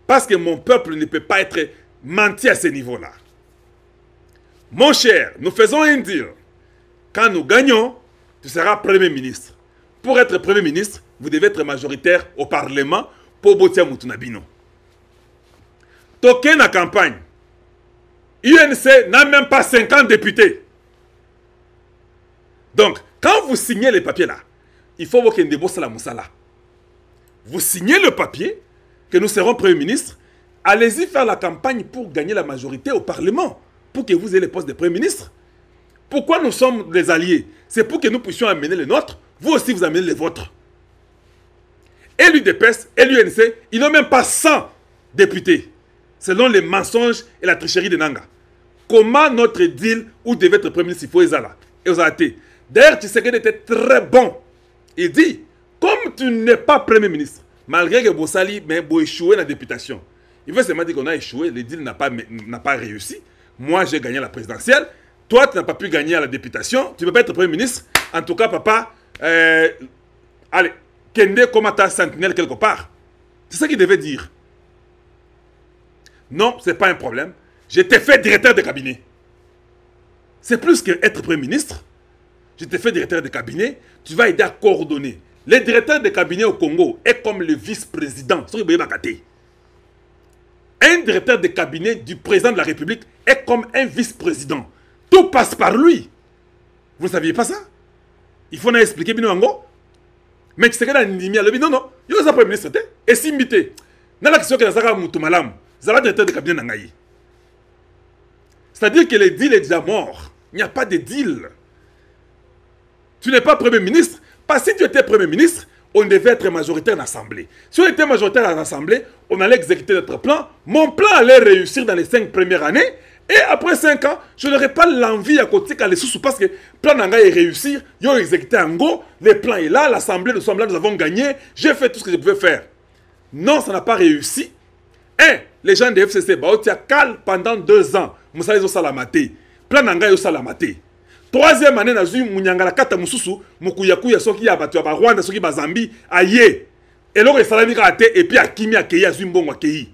parce que mon peuple ne peut pas être menti à ce niveau-là. Mon cher, nous faisons un deal. Quand nous gagnons, tu seras Premier ministre. Pour être Premier ministre, vous devez être majoritaire au Parlement pour Botia Moutounabino. Toqué na campagne. UNC n'a même pas 50 députés. Donc, quand vous signez les papiers là, il faut que vous signez le papier que nous serons Premier ministre. Allez-y faire la campagne pour gagner la majorité au Parlement, pour que vous ayez le poste de Premier ministre. Pourquoi nous sommes des alliés? C'est pour que nous puissions amener les nôtres, vous aussi vous amenez les vôtres. Et l'UDPS et l'UNC, ils n'ont même pas 100 députés, selon les mensonges et la tricherie de Nanga. Comment notre deal où devait être Premier ministre, il faut Ezala et Ozate. D'ailleurs, Tshisekedi était très bon. Il dit, comme tu n'es pas Premier ministre, malgré que Bossali mais échoué dans la députation, il veut seulement dire qu'on a échoué, le deal n'a pas réussi. Moi, j'ai gagné la présidentielle. Toi, tu n'as pas pu gagner à la députation. Tu ne peux pas être Premier ministre. En tout cas, papa, allez, Kende comme ta sentinelle quelque part. C'est ça qu'il devait dire. Non, ce n'est pas un problème. Je t'ai fait directeur de cabinet. C'est plus qu'être Premier ministre. Je t'ai fait directeur de cabinet. Tu vas aider à coordonner. Le directeur de cabinet au Congo est comme le vice-président. Un directeur de cabinet du président de la République est comme un vice-président. Tout passe par lui. Vous ne saviez pas ça? Il faut nous expliquer bien encore. Mais tu sais que dans le non, non. Il y a un premier ministre. Et si invité. Dans la question que nous avons dit, Zala directeur de cabinet Nangaï. C'est-à-dire que le deal est déjà mort. Il n'y a pas de deal. Tu n'es pas premier ministre. Parce que si tu étais premier ministre, on devait être majoritaire dans l'Assemblée. Si on était majoritaire dans l'Assemblée, on allait exécuter notre plan. Mon plan allait réussir dans les 5 premières années. Et après 5 ans, je n'aurais pas l'envie à côté qu'à les sous parce que le plan Nanga est réussi. Ils ont exécuté en go. Le plan est là. L'Assemblée, nous sommes là. Nous avons gagné. J'ai fait tout ce que je pouvais faire. Non, ça n'a pas réussi. Et les gens de FCC, ils ont calme pendant 2 ans. Moussa, ils ont salamate. Plan Nanga, ils ont salamate. 3e année, nous avons Mounyangala Kata Moussousou, Moukouyakou, Soki Abatu, Rwanda, Soki Bazambi, Aye. Et là, il raté, et puis à Kimi, à Keya, Zumbon, à Keyi.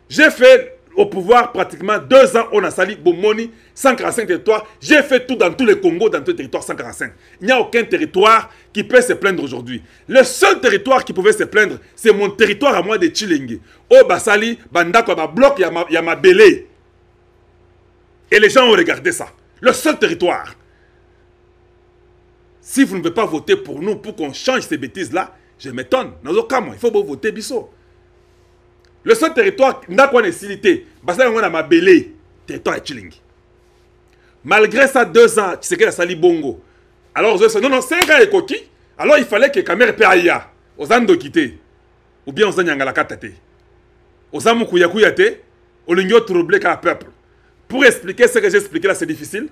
J'ai fait au pouvoir pratiquement 2 ans, on a sali Bomoni, 145 territoires. J'ai fait tout dans tous les Congos, dans tous les territoires 145. Il n'y a aucun territoire qui peut se plaindre aujourd'hui. Le seul territoire qui pouvait se plaindre, c'est mon territoire à moi de Chilingi. Au Basali, Bandako, Bloc, il y a ma belé. Et les gens ont regardé ça. Le seul territoire. Si vous ne voulez pas voter pour nous, pour qu'on change ces bêtises-là, je m'étonne. Il faut voter Bissot. Le seul territoire, on est silité. On a ma belé. Territoire est Chilingi. Malgré ça, 2 ans, tu sais qu'il a sali Bongo. Alors, non, non, 5 ans et coquille. Alors, il fallait que Kamer Péaïa, aux Ando quitté, ou bien aux Anyangalakatate, aux Amoukouyakouyaté, aux Lingyo troublé qu'à peuple. Pour expliquer ce que j'ai expliqué là, c'est difficile.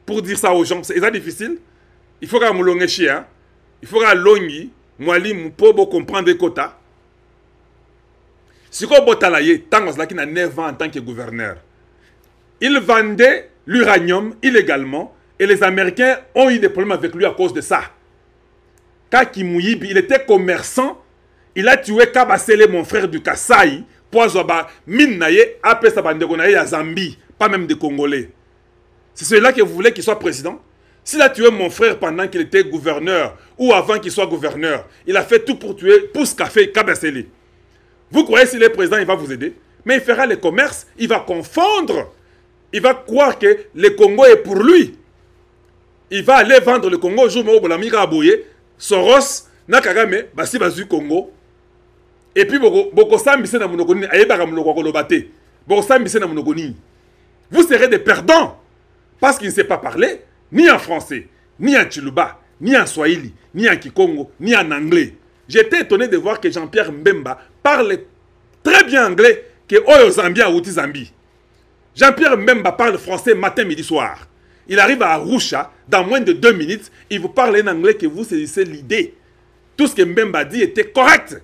Pour dire ça aux gens, c'est difficile. Il faut qu'à moulongechi, hein. Il faut qu'à longi, moali, moupobo comprendre les quotas. Si on botalaye, tant qu'il a 9 ans en tant que gouverneur, il vendait l'uranium illégalement et les Américains ont eu des problèmes avec lui à cause de ça. Kaki Mouyibi, il était commerçant, il a tué Kabasele, mon frère du Kasaï, Poizoba, Minaye, après sa bande à Zambie. Pas même des Congolais. C'est celui-là que vous voulez qu'il soit président. S'il a tué mon frère pendant qu'il était gouverneur ou avant qu'il soit gouverneur, il a fait tout pour tuer Pousse Café Kabasele. Vous croyez s'il est président, il va vous aider? Mais il fera le commerce, il va confondre. Il va croire que le Congo est pour lui. Il va aller vendre le Congo au jour où Bolamika Abouye, Soros, Nakagame, Basi Bazu Congo. Et puis, Boko Sambise na Monogoni, Ayebaka Monogoni Kolobate. Boko Sambise na Monogoni. Vous serez des perdants parce qu'il ne sait pas parler ni en français, ni en Chiluba, ni en Swahili, ni en Kikongo, ni en anglais. J'étais étonné de voir que Jean-Pierre Mbemba parle très bien anglais que Oyo Zambia ou Zambie. Jean-Pierre Mbemba parle français matin, midi, soir. Il arrive à Arusha, dans moins de 2 minutes, il vous parle en anglais que vous saisissez l'idée. Tout ce que Mbemba dit était correct.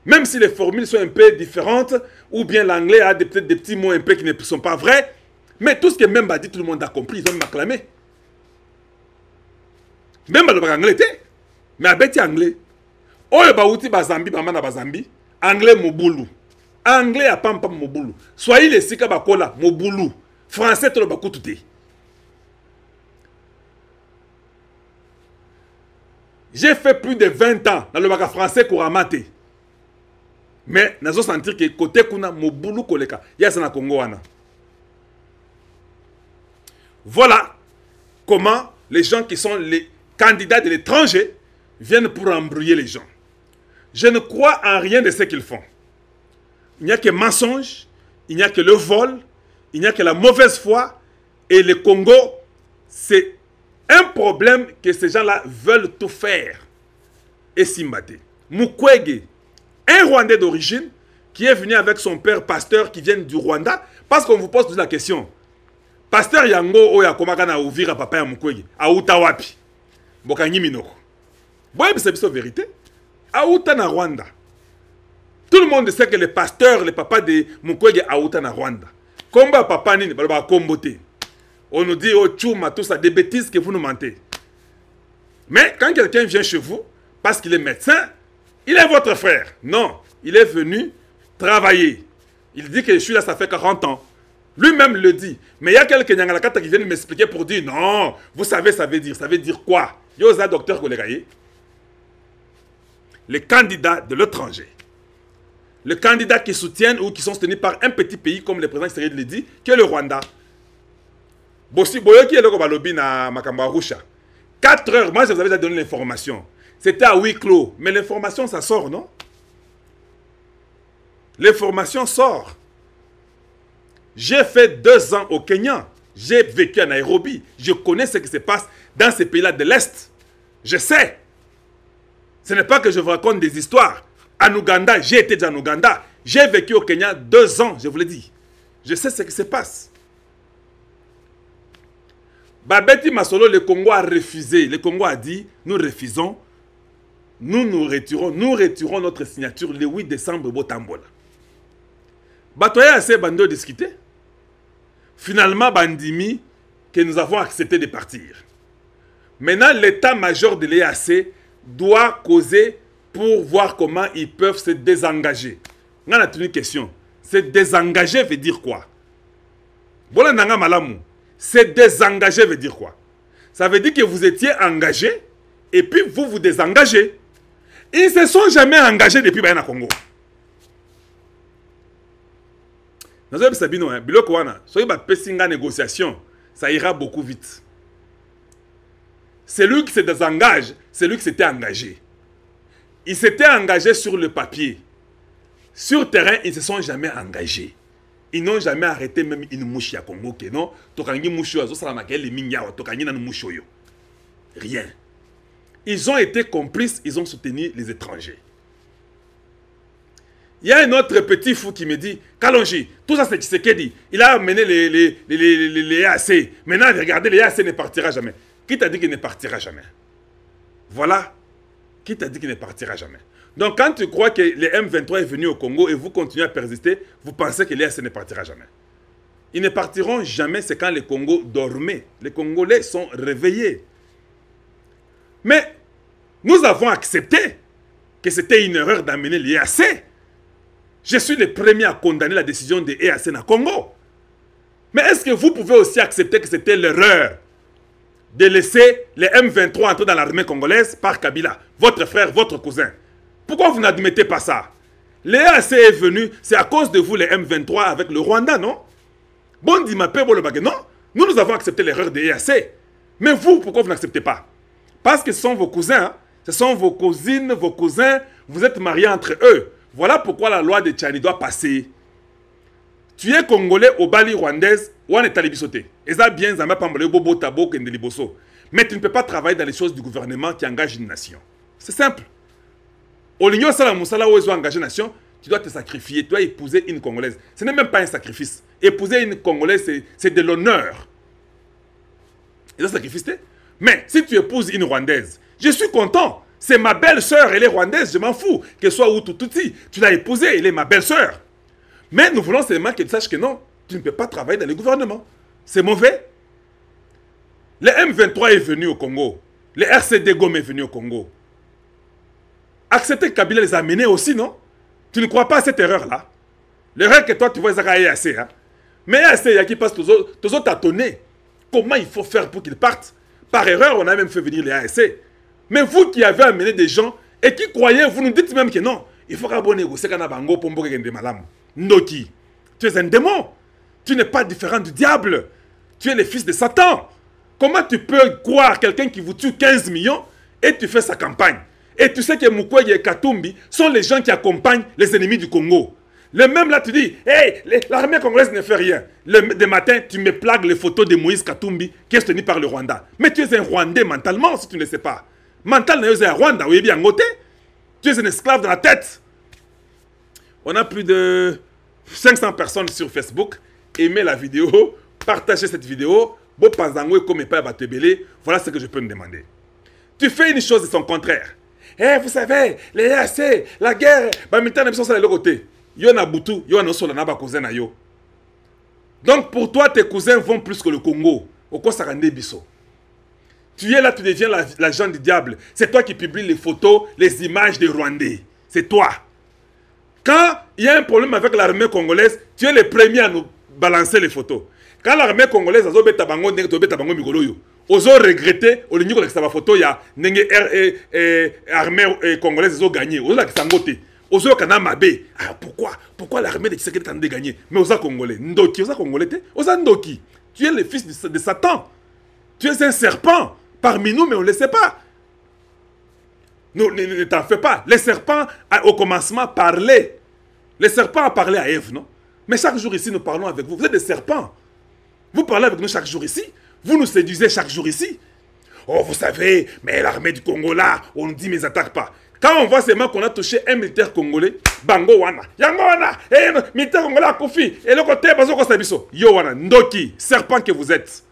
Même si les formules sont un peu différentes, ou bien l'anglais a peut-être des petits mots un peu qui ne sont pas vrais, mais tout ce que Mbemba dit, tout le monde a compris, ils ont m'acclamé. Mbemba le anglais était, mais à bêti anglais. Oyo baouti bazambi, bamana bazambi, anglais mobulu. Anglais à pam pam mobulu. Soyez les sika bakola mobulu. Français tout le bakouté. J'ai fait plus de 20 ans dans le bac français couramment. Mais nous avons senti que côté kuna mobulu koleka, yasana Congo wana. Voilà comment les gens qui sont les candidats de l'étranger viennent pour embrouiller les gens. Je ne crois en rien de ce qu'ils font. Il n'y a que mensonge, il n'y a que le vol, il n'y a que la mauvaise foi. Et le Congo, c'est un problème que ces gens-là veulent tout faire. Et Simbate. Mukwege, un Rwandais d'origine, qui est venu avec son père pasteur qui vient du Rwanda, parce qu'on vous pose toute la question. Pasteur Yango oya komakana ouvira papa ya Mukwege, auta wapi? Bokanyi minoko. Boye c'est la vérité. Auta na Rwanda. Tout le monde sait que le pasteur, le papa de Mukwege auta na Rwanda. Komba papa nini baloba kombote. On nous dit oh tchouma tout ça des bêtises que vous nous mentez. Mais quand quelqu'un vient chez vous parce qu'il est médecin, il est votre frère. Non, il est venu travailler. Il dit que je suis là ça fait 40 ans. Lui-même le dit. Mais il y a quelqu'un qui vient m'expliquer pour dire non, vous savez ça veut dire quoi? Yosa docteur Kolegaye. Les candidats de l'étranger. Les candidats qui soutiennent ou qui sont soutenus par un petit pays comme le président Tshisekedi le dit, qui est le Rwanda. Bossi Boyoki et le Kobalobi na Makamba Rusha. 4 heures, moi je vous avais déjà donné l'information. C'était à huis clos. Mais l'information, ça sort, non? L'information sort. J'ai fait 2 ans au Kenya. J'ai vécu à Nairobi. Je connais ce qui se passe dans ces pays-là de l'Est. Je sais. Ce n'est pas que je vous raconte des histoires. En Ouganda, j'ai été déjà en Ouganda. J'ai vécu au Kenya 2 ans, je vous l'ai dit. Je sais ce qui se passe. Babeti Masolo, le Congo a refusé. Le Congo a dit, nous refusons. Nous retirons notre signature le 8 décembre au Botambola. Batoya assez bando discuté. Finalement, Bandimi, que nous avons accepté de partir. Maintenant, l'état-major de l'EAC doit causer pour voir comment ils peuvent se désengager. On a une question. Se désengager veut dire quoi? Voilà nanga malamu. Se désengager veut dire quoi? Ça veut dire que vous étiez engagé et puis vous vous désengagez. Ils ne se sont jamais engagés depuis Bayana Congo. Dans un Sabino, biloko wana, soyez ba pesinga négociation, ça ira beaucoup vite. C'est lui qui se désengage, c'est lui qui s'était engagé. Il s'était engagé sur le papier. Sur terrain, ils ne se sont jamais engagés. Ils n'ont jamais arrêté même une mouche à Congo que non. Tokangi mouche yo, ça la les minya, tokangi na mouche yo. Rien. Ils ont été complices, ils ont soutenu les étrangers. Il y a un autre petit fou qui me dit, Kalonji, tout ça c'est Tshisekedi. Il a amené les EAC. Maintenant, regardez, les EAC ne partira jamais. Qui t'a dit qu'il ne partira jamais? Voilà. Qui t'a dit qu'il ne partira jamais? Donc quand tu crois que le M23 est venu au Congo et vous continuez à persister, vous pensez que l'EAC ne partira jamais. Ils ne partiront jamais, c'est quand le Congo dormait. Les Congolais sont réveillés. Mais nous avons accepté que c'était une erreur d'amener l'EAC. Je suis le premier à condamner la décision de l'EAC au Congo. Mais est-ce que vous pouvez aussi accepter que c'était l'erreur de laisser les M23 entrer dans l'armée congolaise par Kabila, votre frère, votre cousin? Pourquoi vous n'admettez pas ça? L'EAC est venu, c'est à cause de vous les M23 avec le Rwanda, non? Bon, dis-moi, non? Nous avons accepté l'erreur de l'EAC. Mais vous, pourquoi vous n'acceptez pas? Parce que ce sont vos cousins, hein? Ce sont vos cousines, vos cousins, vous êtes mariés entre eux. Voilà pourquoi la loi de Tchani doit passer. Tu es congolais au Bali rwandaise, ou en État bisoté. Et ça bien, ça m'a pas bobo tabo kendeliboso. Mais tu ne peux pas travailler dans les choses du gouvernement qui engagent une nation. C'est simple. Au Ligno Sala Moussala, où ils ont engagé une nation, tu dois te sacrifier, tu dois épouser une Congolaise. Ce n'est même pas un sacrifice. Épouser une Congolaise, c'est de l'honneur. Et ça, sacrifice. Mais si tu épouses une Rwandaise, je suis content. C'est ma belle-sœur, elle est rwandaise, je m'en fous. Qu'elle soit où tout petit, tu l'as épousée, elle est ma belle-sœur. Mais nous voulons seulement qu'elle sache que non, tu ne peux pas travailler dans le gouvernement. C'est mauvais. Le M23 est venu au Congo. Le RCD Gom est venu au Congo. Accepter que Kabila les a menés aussi, non? Tu ne crois pas à cette erreur-là? L'erreur que toi, tu vois, c'est EAC. Hein? Mais EAC, il y a qui passe tous autres tâtonner. Comment il faut faire pour qu'ils partent? Par erreur, on a même fait venir les EAC. Mais vous qui avez amené des gens et qui croyez, vous nous dites même que non, il faut qu'on négocier avec Bango pour me malam. Noki, tu es un démon. Tu n'es pas différent du diable. Tu es le fils de Satan. Comment tu peux croire quelqu'un qui vous tue 15 millions et tu fais sa campagne? Et tu sais que Mukwege et Katumbi sont les gens qui accompagnent les ennemis du Congo. Le même là, tu dis, hey, l'armée congolaise ne fait rien. Le matin, tu me plagues les photos de Moïse Katumbi qui est tenu par le Rwanda. Mais tu es un Rwandais mentalement, si tu ne le sais pas. Mental, tu es un Rwanda, oui, bien côté. Tu es un esclave dans la tête. On a plus de 500 personnes sur Facebook. Aimez la vidéo, partagez cette vidéo. Bon, Panzango et comme pas Batebele, voilà ce que je peux me demander. Tu fais une chose de son contraire. Eh, vous savez, les EAC, la guerre, maintenant, ils sont sur le côté. Yo na Boutou, yo na Sola na ba cousin na yo. Donc pour toi, tes cousins vont plus que le Congo. Au Kosarande Bisso. Tu es là, tu deviens l'agent du diable. C'est toi qui publies les photos, les images des Rwandais. C'est toi. Quand il y a un problème avec l'armée congolaise, tu es le premier à nous balancer les photos. Quand l'armée congolaise a zobé tabango, ozo regretter, au lieu de la photo, il y a l'armée congolaise a gagné. Ozo la kisangote. Ozo kana mabe. Ah, pourquoi l'armée de Tshisekedi a gagné? Mais oza congolais. Ndoki, oza congolais te? Oza ndoki. Tu es le fils de Satan. Tu es un serpent parmi nous, mais on ne le sait pas. Ne t'en fais pas. Les serpents, au commencement, parlaient. Les serpents a parlé à Ève, non? Mais chaque jour ici, nous parlons avec vous. Vous êtes des serpents. Vous parlez avec nous chaque jour ici. Vous nous séduisez chaque jour ici. Oh, vous savez, mais l'armée du Congo là, on nous dit, mais ils n'attaquent pas. Quand on voit seulement qu'on a touché un militaire congolais, bango wana, yango wana, militaire congolais a Kofi, et le côté bazo ko sabiso, yo wana, ndoki, serpent que vous êtes.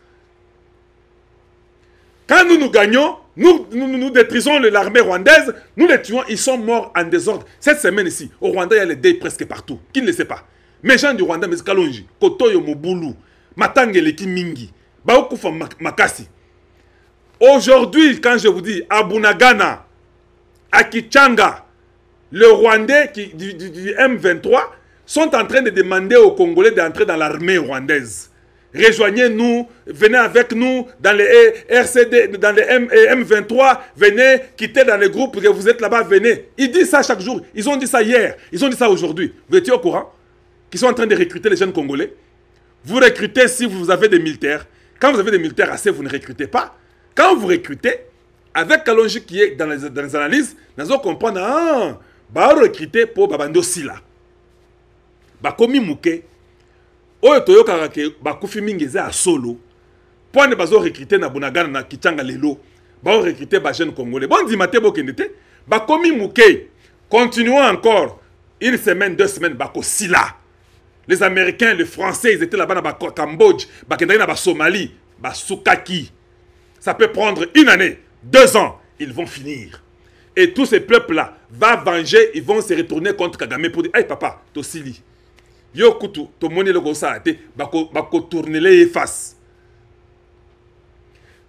Quand nous gagnons, nous détruisons l'armée rwandaise, nous les tuons, ils sont morts en désordre. Cette semaine ici, au Rwanda, il y a les deuils presque partout. Qui ne le sait pas? Mais gens du Rwanda, mais Kalonji, Kotoyo Mobulu, Matangeleki Mingi, Baokufa Makasi. Aujourd'hui, quand je vous dis, à Bunagana, à Kichanga, le Rwandais du M23 sont en train de demander aux Congolais d'entrer dans l'armée rwandaise. Rejoignez-nous, venez avec nous dans les RCD, dans les M23, venez quitter dans les groupes que vous êtes là-bas, venez. Ils disent ça chaque jour. Ils ont dit ça hier, ils ont dit ça aujourd'hui. Vous étiez au courant qu'ils sont en train de recruter les jeunes Congolais? Vous recrutez si vous avez des militaires. Quand vous avez des militaires assez, vous ne recrutez pas. Quand vous recrutez, avec Kalonji qui est dans les analyses, nous allons comprendre, ah, bah recruter pour Babando Sila. Bah komi mouke, oyo toyoka ke ba kufi mingeze a solo. Pour ne pas recruter na Bunagana na Kichanga lelo, bah recruter ba jeunes Congolais. Bon dimate bo kendete, bah komi mouke. Continuons encore une semaine, 2 semaines, bah ko Sila. Les Américains, les Français, ils étaient là-bas dans le Cambodge, bah kendari na ba Somalie, bah Soukaki. Ça peut prendre 1 année, 2 ans, ils vont finir. Et tous ces peuples-là vont venger, ils vont se retourner contre Kagame pour dire, hey papa, Tosili, yo kutu, to moni le gosa ate, bako tourner les faces.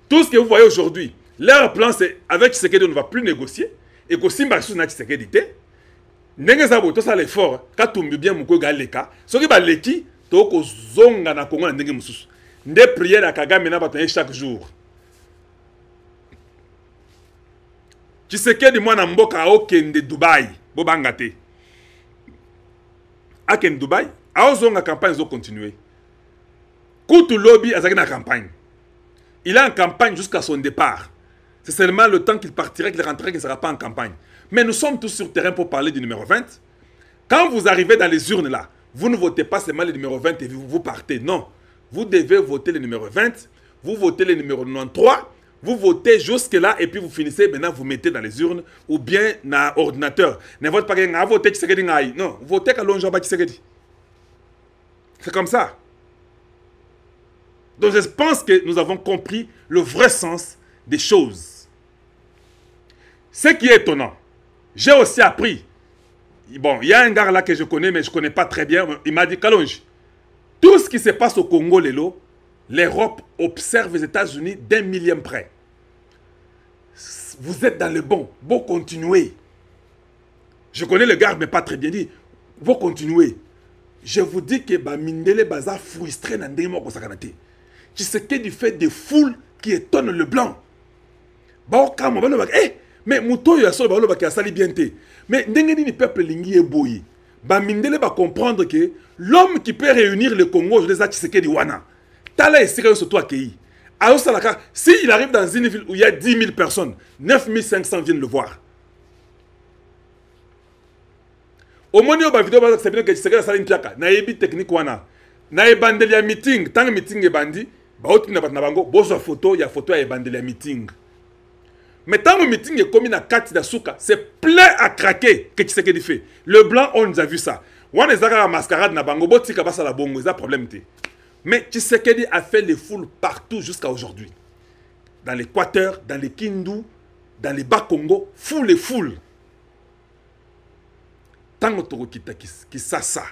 Tout ce que vous voyez aujourd'hui, leur plan c'est, avec Tshisekedi on ne va plus négocier, et que Simba sous na Tshisekedi te, ndenge zabo, tout ça l'effort, quand tu me bien mouko galeka, ce qui va leki, to ko zonga na Congo na ndenge mususu. Nde prière à Kagame na batonye chaque jour. Tshisekedi mwana mboka okende Dubaï, bobangate. Akende Dubaï, aozonga campagne zo continuer. Koutou lobby azaki na campagne. Il est en campagne jusqu'à son départ. C'est seulement le temps qu'il partirait, qu'il rentrerait, qu'il ne sera pas en campagne. Mais nous sommes tous sur le terrain pour parler du numéro 20. Quand vous arrivez dans les urnes là, vous ne votez pas seulement le numéro 20 et vous partez. Non. Vous devez voter le numéro 20, vous votez le numéro 93, vous votez jusque-là et puis vous finissez, maintenant vous mettez dans les urnes ou bien dans l'ordinateur. Ne votez pas que vous votez Tshisekedi. Non, votez Kalonji Tshisekedi. C'est comme ça. Donc je pense que nous avons compris le vrai sens des choses. Ce qui est étonnant, j'ai aussi appris, bon, il y a un gars là que je connais, mais je ne connais pas très bien, il m'a dit, Kalonji, tout ce qui se passe au Congo, l'Europe observe les États-Unis d'1 millième près. Vous êtes dans le bon. Vous continuez. Je connais le gars, mais pas très bien dit. Vous continuez. Je vous dis que Mindele Baza frustré dans des mots. Tu sais que du fait des foules qui étonnent le blanc. Mais Mouto Yasso qui a sali bien té. Mais le peuple lingi est boyi. Mindele va comprendre que l'homme qui peut réunir le Congo, je les ai dit que Wana. Tala est sérieux sur toi qui. S'il arrive dans une ville où il y a 10 000 personnes, 9 500 viennent le voir. Au moment où la vidéo va s'appeler que Tshisekedi a sali mpiaka, na yebi technique wana. Na ebandeli ya meeting, tant que meeting est bandi, ba oti na bango, bozo photo, ya photo ya ebandeli ya meeting. Mais tant que le meeting est commis dans 4 d'Asuka, c'est plein à craquer que Tshisekedi fait. Le blanc, on nous a vu ça. On a la mascarade na bango, botika basa la bongo, ça problème té. Mais Tshisekedi a fait les foules partout jusqu'à aujourd'hui. Dans l'Équateur, dans les Kindu, dans les Bas-Congo, foule et foule. Tango toko kita Kisasa,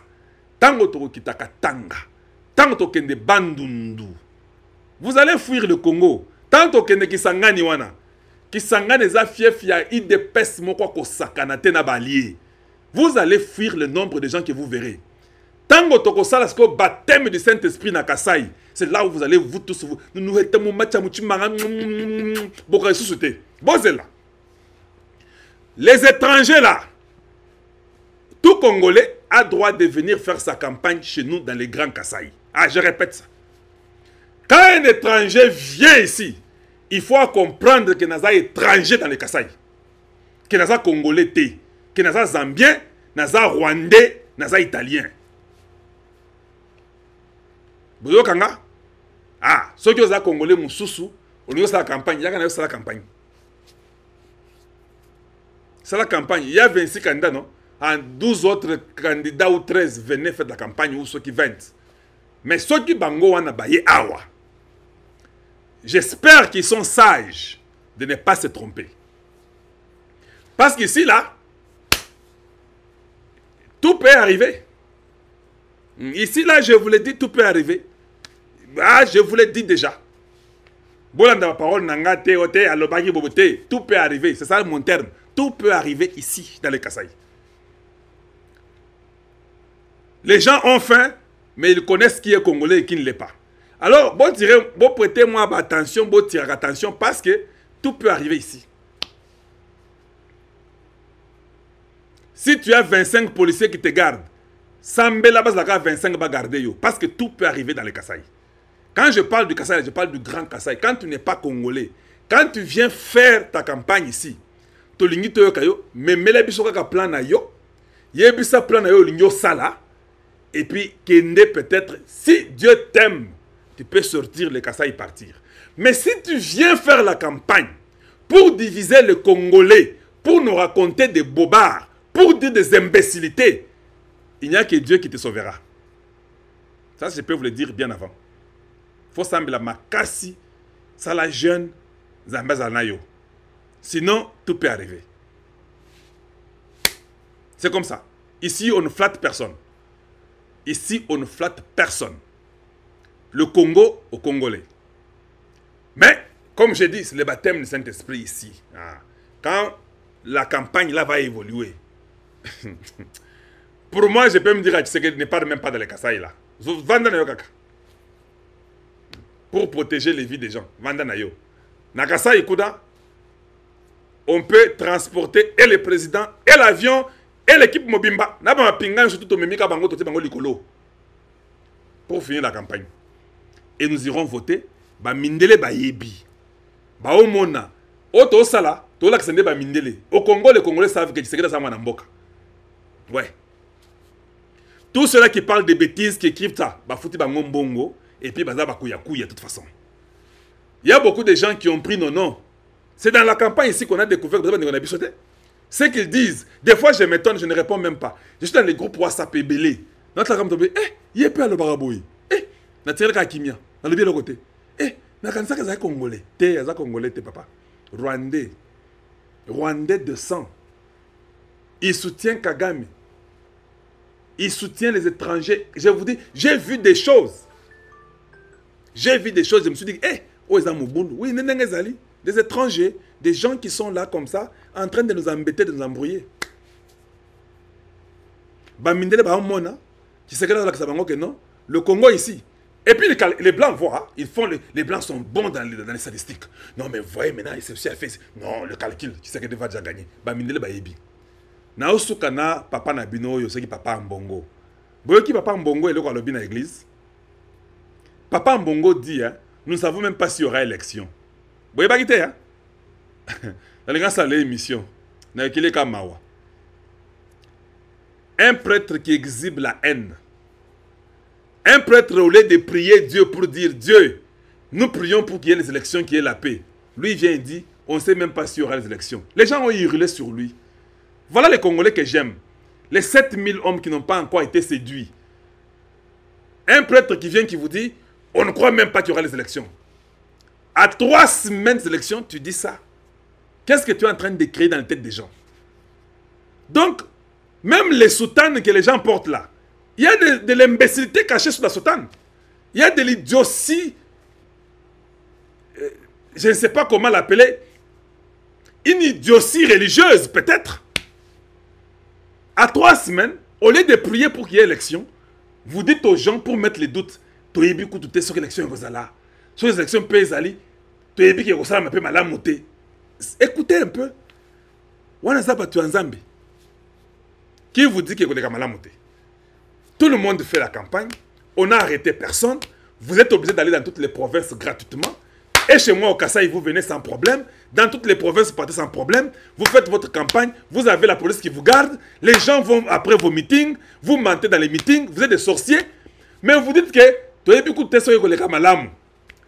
tango toko kita Katanga, tango toko kende Bandundu. Vous allez fuir le Congo. Tango toko kende Kisangani wana. Kisangani za fief ya IDPS moko kosakanate na balié. Vous allez fuir le nombre de gens que vous verrez. Tango toko sala sko baptême du Saint-Esprit na Kasai. C'est là où vous allez vous tous nous etemo matcha muchimanga boka susute. Bozela. Les étrangers là, tout Congolais a droit de venir faire sa campagne chez nous dans les grands Kasai. Ah, je répète ça. un étranger vient ici, il faut comprendre que naza étranger dans le Kasaï. Que naza congolais, que naza zambien, naza rwandais, naza italien. Bozo kanga? Ah, ceux qui ont congolais moussousou, au niveau de la campagne, il y a la campagne. C'est la campagne. Il y a 26 candidats, non? En 12 autres candidats ou 13 venaient faire de la campagne ou ceux qui 20. Mais ceux qui bango wana baye awa. J'espère qu'ils sont sages de ne pas se tromper. Parce qu'ici, là, tout peut arriver. Ici, là, je vous l'ai dit, tout peut arriver. Ah, je vous l'ai dit déjà. Bolanda parole nangate ote alobaki bobote, tout peut arriver, c'est ça mon terme. Tout peut arriver ici dans le Kasaï. Les gens ont faim, mais ils connaissent qui est congolais et qui ne l'est pas. Alors, bon prêtez-moi attention, bon tirer attention parce que tout peut arriver ici. Si tu as 25 policiers qui te gardent, Sambé là-bas, 25 va garder yo, parce que tout peut arriver dans le Kasaï. Quand je parle du Kasaï, je parle du grand Kasaï. Quand tu n'es pas congolais, quand tu viens faire ta campagne ici, tu lingi to yo, mais mele biso ka plan na yo, yebisa plan na yo lingo sala, et puis kende peut-être si Dieu t'aime, tu peux sortir le Kasaï et partir. Mais si tu viens faire la campagne pour diviser le Congolais, pour nous raconter des bobards, pour dire des imbécilités, il n'y a que Dieu qui te sauvera. Ça, je peux vous le dire bien avant. Faut sembler la makasi, ça la jeune, zambazanayo. Sinon, tout peut arriver. C'est comme ça. Ici, on ne flatte personne. Ici, on ne flatte personne. Le Congo au Congolais. Mais, comme je dis, c'est le baptême du Saint-Esprit ici. Ah. Quand la campagne là va évoluer, pour moi, je peux me dire que ne parle même pas dans les Kasaï là. Pour protéger les vies des gens. Vandanayo. Nakasa Ikuda, on peut transporter et le président, et l'avion, et l'équipe Mobimba. Naba pingan surtout Memika Bango Tote Bango Likolo. Pour finir la campagne. Et nous irons voter. Ba Mindele ba Yebi. Ba Omona. Oto Sala. Tola Ksende ba Mindele. Au Congo, les Congolais savent que Tshisekedi a sa Mboka. Ouais. Tous ceux-là qui parlent de bêtises, qui écrivent ça, bah fouti bango mbongo, et puis baza bakuya kuya de toute façon. Il y a beaucoup de gens qui ont pris nos noms. C'est dans la campagne ici qu'on a découvert que qu'on a bichoté. Ce qu'ils disent, des fois je m'étonne, je ne réponds même pas. Je suis dans les groupes WhatsApp et belé. Notre campagne tombe, il est pas le baraboui. Na tiré ka kimia, dans le bien le côté. Na kanisa ka za congolais, za congolais te papa. Rwandais. Rwandais de sang. Il soutient Kagame. Il soutient les étrangers. Je vous dis, j'ai vu des choses. J'ai vu des choses. Je me suis dit, oui, des étrangers, des gens qui sont là comme ça, en train de nous embêter, de nous embrouiller. Le Congo ici. Et puis les Blancs voient, ils font les Blancs sont bons dans les statistiques. Non, mais voyez maintenant, il s'est fait. Non, le calcul, qui sait que va déjà gagner. Na osukana papa na bino yo seki papa mbongo. Boyoki papa mbongo et le kwa lobi na église. Papa mbongo dit hein, nous ne savons même pas s'il y aura élection. Boye ba kité hein. Dans les grands salles émission. Na ekile kamawa. Un prêtre qui exhibe la haine. Un prêtre au lieu de prier Dieu pour dire Dieu, nous prions pour qu'il y ait les élections, qu'il y ait la paix. Lui il vient et dit, on ne sait même pas s'il y aura les élections. Les gens ont hurlé sur lui. Voilà les Congolais que j'aime. Les 7000 hommes qui n'ont pas encore été séduits. Un prêtre qui vient qui vous dit, on ne croit même pas qu'il y aura les élections. À 3 semaines d'élections, tu dis ça. Qu'est-ce que tu es en train de créer dans la tête des gens? Donc, même les soutanes que les gens portent là, il y a de l'imbécilité cachée sous la soutane. Il y a de l'idiotie, je ne sais pas comment l'appeler, une idiotie religieuse peut-être. À 3 semaines, au lieu de prier pour qu'il y ait élection, vous dites aux gens pour mettre les doutes, sur l'élection sur les élections pays, écoutez un peu. Qui vous dit qu'il y a malamoté? Tout le monde fait la campagne, on n'a arrêté personne, Vous êtes obligé d'aller dans toutes les provinces gratuitement. Et chez moi au Kasaï, vous venez sans problème. Dans toutes les provinces, vous partez sans problème. Vous faites votre campagne. Vous avez la police qui vous garde. Les gens vont après vos meetings. Vous mentez dans les meetings. Vous êtes des sorciers. Mais vous dites que...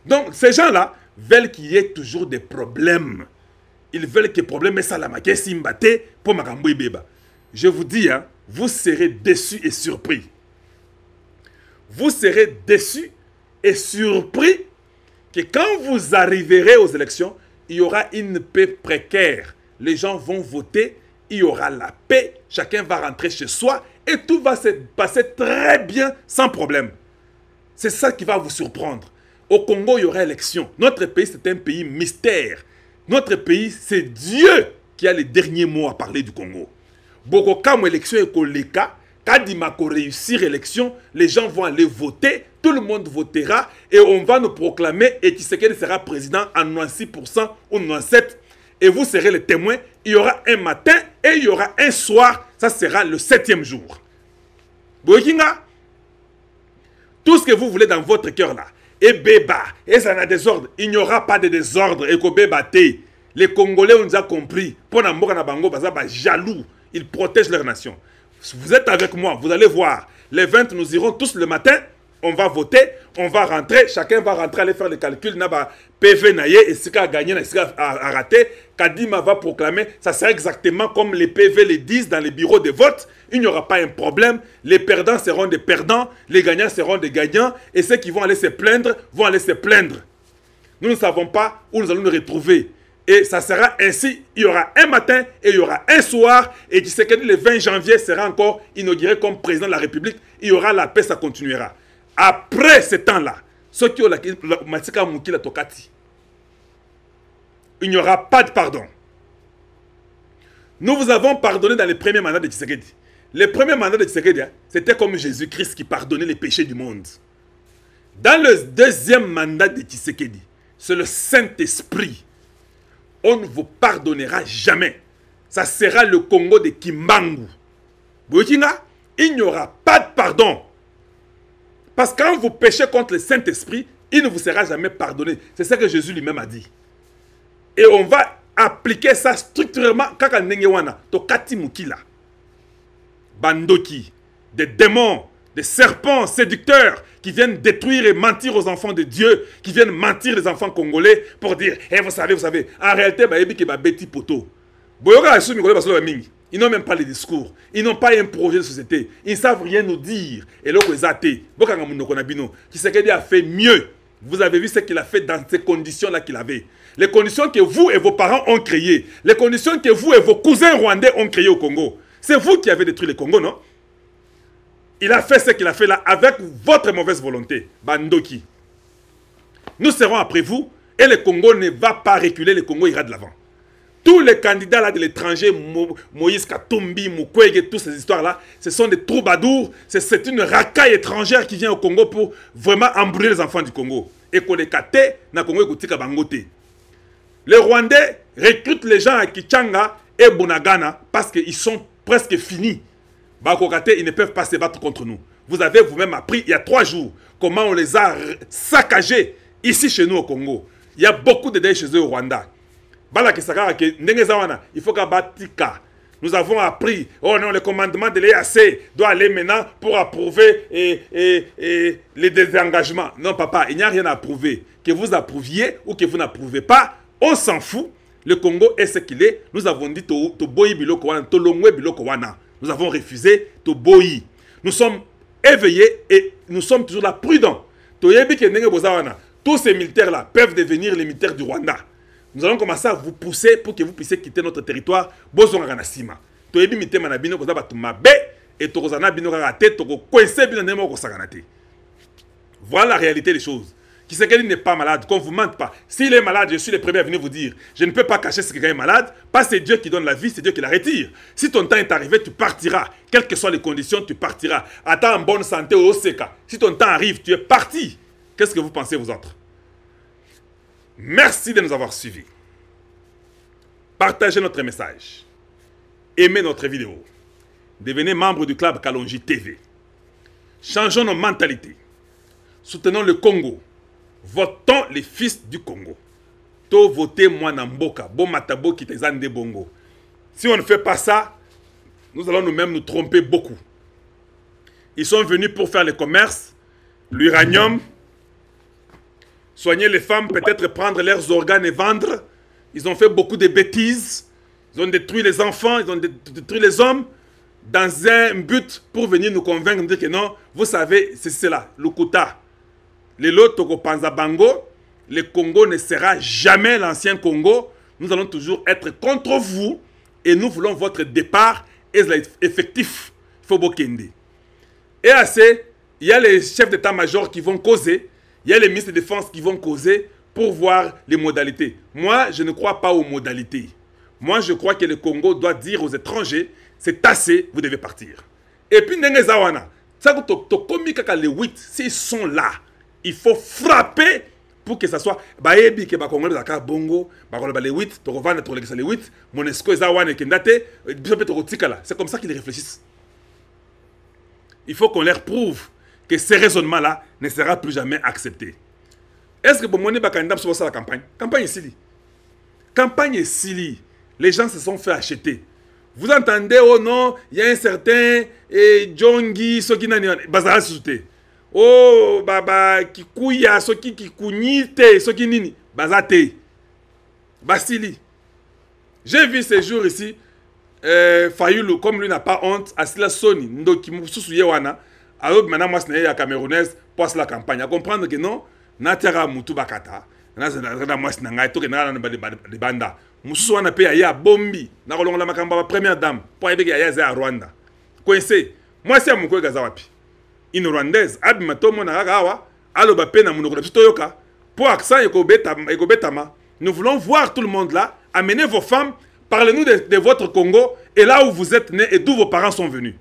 Donc, ces gens-là veulent qu'il y ait toujours des problèmes. Ils veulent que les problèmes soient là. Je vous dis, hein, vous serez déçus et surpris. Vous serez déçus et surpris que quand vous arriverez aux élections, il y aura une paix précaire. Les gens vont voter, il y aura la paix, chacun va rentrer chez soi et tout va se passer très bien sans problème. C'est ça qui va vous surprendre. Au Congo, il y aura élection. Notre pays, c'est un pays mystère. Notre pays, c'est Dieu qui a les derniers mots à parler du Congo. Beaucoup comme élection est colléca, quand il m'a réussir l'élection, les gens vont aller voter, tout le monde votera et on va nous proclamer et Tshisekedi sera président en 96% ou 97%. Et vous serez les témoins. Il y aura un matin et il y aura un soir. Ça sera le 7e jour. Boykinga, tout ce que vous voulez dans votre cœur là, et béba, et ça n'a désordre. Il n'y aura pas de désordre. Et les Congolais ont déjà compris. Pour na bango, jaloux. Ils protègent leur nation. Vous êtes avec moi, vous allez voir. Les 20, nous irons tous le matin. On va voter, on va rentrer. Chacun va rentrer, aller faire les calculs. PV naye, et ce a gagné, et ce a raté. Kadima va proclamer. Ça sera exactement comme les PV les disent dans les bureaux de vote. Il n'y aura pas un problème. Les perdants seront des perdants. Les gagnants seront des gagnants. Et ceux qui vont aller se plaindre, vont aller se plaindre. Nous ne savons pas où nous allons nous retrouver. Et ça sera ainsi, il y aura un matin et il y aura un soir. Et Tshisekedi le 20 janvier sera encore inauguré comme président de la République. Il y aura la paix, ça continuera. Après ce temps-là, ceux qui ont il n'y aura pas de pardon. Nous vous avons pardonné dans les premiers mandats de Tshisekedi. Les premiers mandats de Tshisekedi, c'était comme Jésus-Christ qui pardonnait les péchés du monde. Dans le deuxième mandat de Tshisekedi, c'est le Saint-Esprit. On ne vous pardonnera jamais. Ça sera le Congo de Kimbangu. Il n'y aura pas de pardon. Parce que quand vous péchez contre le Saint-Esprit, il ne vous sera jamais pardonné. C'est ça que Jésus lui-même a dit. Et on va appliquer ça structurellement. Bandoki, des démons, des serpents séducteurs qui viennent détruire et mentir aux enfants de Dieu, qui viennent mentir les enfants congolais pour dire, hey, vous savez, en réalité, ils n'ont même pas les discours, ils n'ont pas un projet de société, ils ne savent rien nous dire. Et là, Tshisekedi a fait mieux. Vous avez vu ce qu'il a fait dans ces conditions-là qu'il avait. Les conditions que vous et vos parents ont créées, les conditions que vous et vos cousins rwandais ont créées au Congo. C'est vous qui avez détruit le Congo, non? Il a fait ce qu'il a fait là avec votre mauvaise volonté. Bandoki. Nous serons après vous et le Congo ne va pas reculer, le Congo ira de l'avant. Tous les candidats là de l'étranger, Moïse Katumbi, Mukwege, toutes ces histoires-là, ce sont des troubadours. C'est une racaille étrangère qui vient au Congo pour vraiment embrouiller les enfants du Congo. Et qu'on les kate, na Congo ekutika bangote. Les Rwandais recrutent les gens à Kichanga et Bunagana parce qu'ils sont presque finis. Bakokate, ils ne peuvent pas se battre contre nous. Vous avez vous-même appris il y a 3 jours comment on les a saccagés ici chez nous au Congo. Il y a beaucoup de dégâts chez eux au Rwanda. Il faut qu'à Batika. Nous avons appris, oh non, le commandement de l'EAC doit aller maintenant pour approuver les désengagements. Non, papa, il n'y a rien à approuver. Que vous approuviez ou que vous n'approuvez pas, on s'en fout. Le Congo est ce qu'il est. Nous avons dit nous avons refusé Toboyi. Nous sommes éveillés et nous sommes toujours là prudents. Tous ces militaires-là peuvent devenir les militaires du Rwanda. Nous allons commencer à vous pousser pour que vous puissiez quitter notre territoire. Voilà la réalité des choses. Tshisekedi n'est pas malade, qu'on ne vous mente pas. S'il est malade, je suis le premier à venir vous dire. Je ne peux pas cacher ce que quelqu'un est malade. Pas c'est Dieu qui donne la vie, c'est Dieu qui la retire. Si ton temps est arrivé, tu partiras. Quelles que soient les conditions, tu partiras. Attends en bonne santé au Oseka. Si ton temps arrive, tu es parti. Qu'est-ce que vous pensez vous autres? Merci de nous avoir suivis. Partagez notre message. Aimez notre vidéo. Devenez membre du club Kalonji TV. Changeons nos mentalités. soutenons le Congo. Votons les fils du Congo. To voter moi Namboka, bon matabo qui te zande bongo. Si on ne fait pas ça, nous allons nous-mêmes nous tromper beaucoup. Ils sont venus pour faire le commerce, l'uranium, soigner les femmes, peut-être prendre leurs organes et vendre. Ils ont fait beaucoup de bêtises. Ils ont détruit les enfants, ils ont détruit les hommes dans un but pour venir nous convaincre, nous dire que non, vous savez, c'est cela, le Kouta. Le Lotoko Panzabango, le Congo ne sera jamais l'ancien Congo. Nous allons toujours être contre vous et nous voulons votre départ effectif. Fobokende. Et assez, il y a les chefs d'état-major qui vont causer, il y a les ministres de défense qui vont causer pour voir les modalités. Moi, je ne crois pas aux modalités. Moi, je crois que le Congo doit dire aux étrangers, c'est assez, vous devez partir. Et puis, Nengezawana, les 8, s'ils sont là, il faut frapper pour que ça soit. C'est comme ça qu'ils réfléchissent. Il faut qu'on leur prouve que ces raisonnements-là ne sera plus jamais accepté. Est-ce que pour moi, la campagne? Campagne ici. Campagne ici. Les gens se sont fait acheter. Vous entendez, oh non, il y a un certain Jongi, Sokinani, Bazara Souté. Oh, Baba, Kikuya, Soki, Kikunite, Sokinini, Bazate. Basili. J'ai vu ces jours ici, Fayoulou, comme lui n'a pas honte, Asila Soni, Ndoki Moussousou Yewana, alors maintenant, moi, c'est la Camerounaise, passe la campagne. À comprendre que non, Natera Moutou Bakata, moi, c'est la banda. Moussousou wana pe ya bombi, na kolongola makamba ba première dame, pour yebeke ya za Rwanda. Coincé, moi c'est mon koga zawapi. Une rwandaise, abima to mona kakawa, alo ba pe na munoko na toyoka, pour accent ekobetama. Nous voulons voir tout le monde là, amenez vos femmes, parlez-nous de votre Congo et là où vous êtes nés et d'où vos parents sont venus.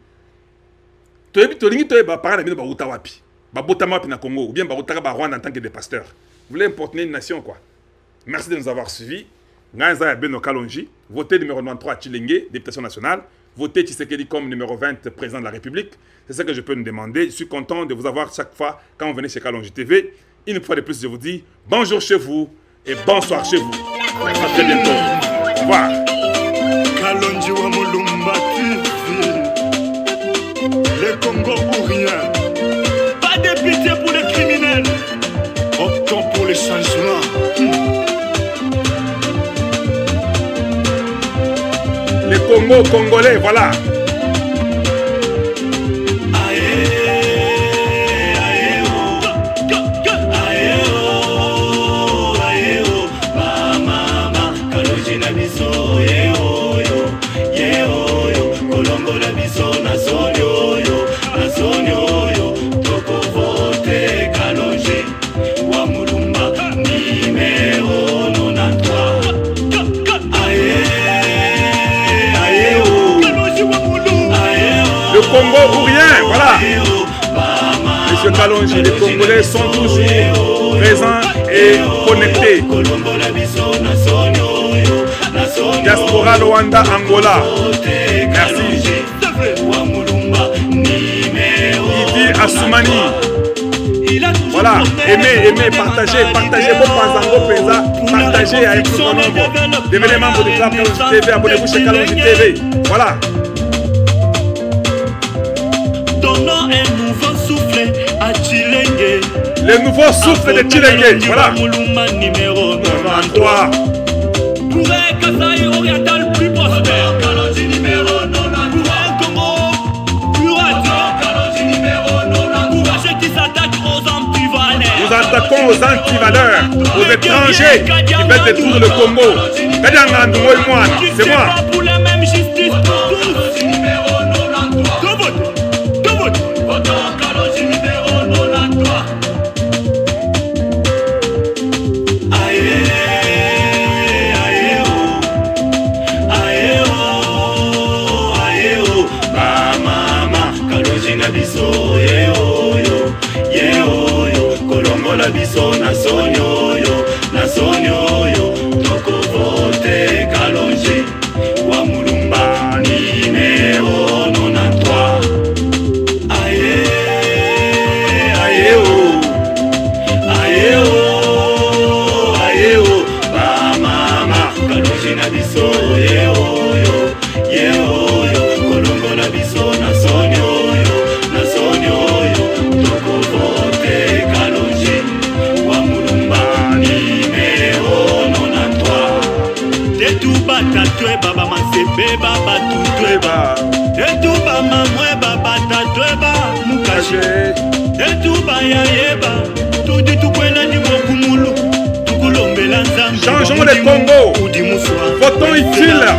Toyebi tolingi toye ba parents na bino ba utawapi. Ba botama wapi na Congo ou bien ba utaka ba Rwanda en tant que des pasteurs. Vous voulez importer une nation quoi. Merci de nous avoir suivis. Nganza Beno Kalonji, voté numéro 93 à Chilenge, députation nationale, voté Tshisekedi comme numéro 20 président de la République. C'est ce que je peux nous demander. Je suis content de vous avoir chaque fois quand vous venez chez Kalonji TV. Une fois de plus, je vous dis bonjour chez vous et bonsoir chez vous. À très bientôt. Au revoir. Kalonji wa Mulumba TV. Le Congo ou rien. Pas de pitié pour les criminels. Optons pour les changements. Les Congo congolais, voilà. Congo ou rien, voilà. Monsieur Kalonji, les Congolais sont toujours présents et connectés. Diaspora Rwanda, Angola. Merci. Idi Assoumani. Voilà, aimez, partagez, vos Panzango Pesa, partagez avec tout le nombre. Devenez membre du club Kalonji TV, abonnez-vous chez Kalonji TV. Voilà. Donnons un nouveau souffle à Chilenge. Le nouveau souffle de Chilenge, voilà. Numéro 93. Pour un Kasaï oriental plus prospère. Kalonji numéro 93. Pour un Congo plus radieux. Kalonji numéro 93. Pour ceux qui s'attaquent aux ambivaleurs. Nous attaquons aux antivaleurs, aux étrangers qui veulent détruire le Congo. C'est moi. Pour la même justice pour tous. Biso na sonyo yo, toko vote Kalonji wa baba tutweba etuba mamwe baba tatweba mukaje etuba yayeba tudi tukwenda ni mokumulu tukulombela nzambe changeons les Congo votons utile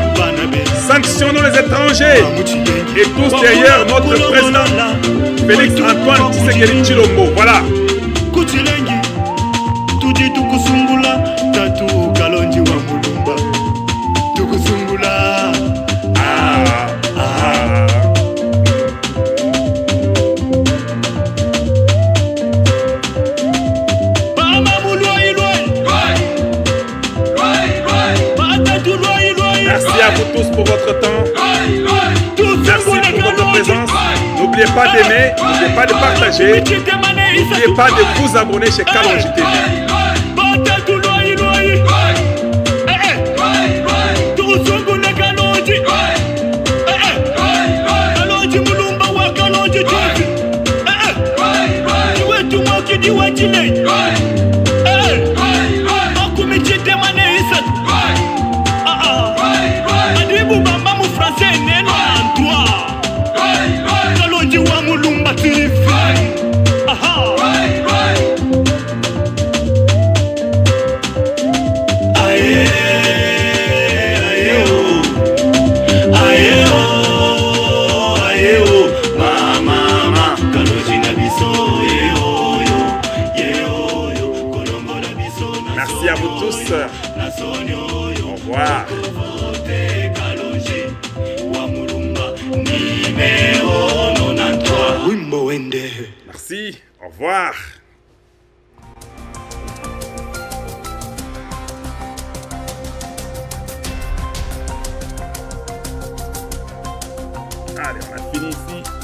sanctionnons les étrangers et tous derrière notre président Félix Antoine Tshisekedi Tshilombo. Voilà. Kutilengi tudi tukusungula tatu Kalonji wa Mulumba tukusungula Merci à vous tous pour votre temps. Merci pour votre présence. N'oubliez pas d'aimer, n'oubliez pas de partager, n'oubliez pas de vous abonner chez Kalonji TV. Merci à vous tous. Au revoir. Merci. Au revoir. Allez, on a fini ici.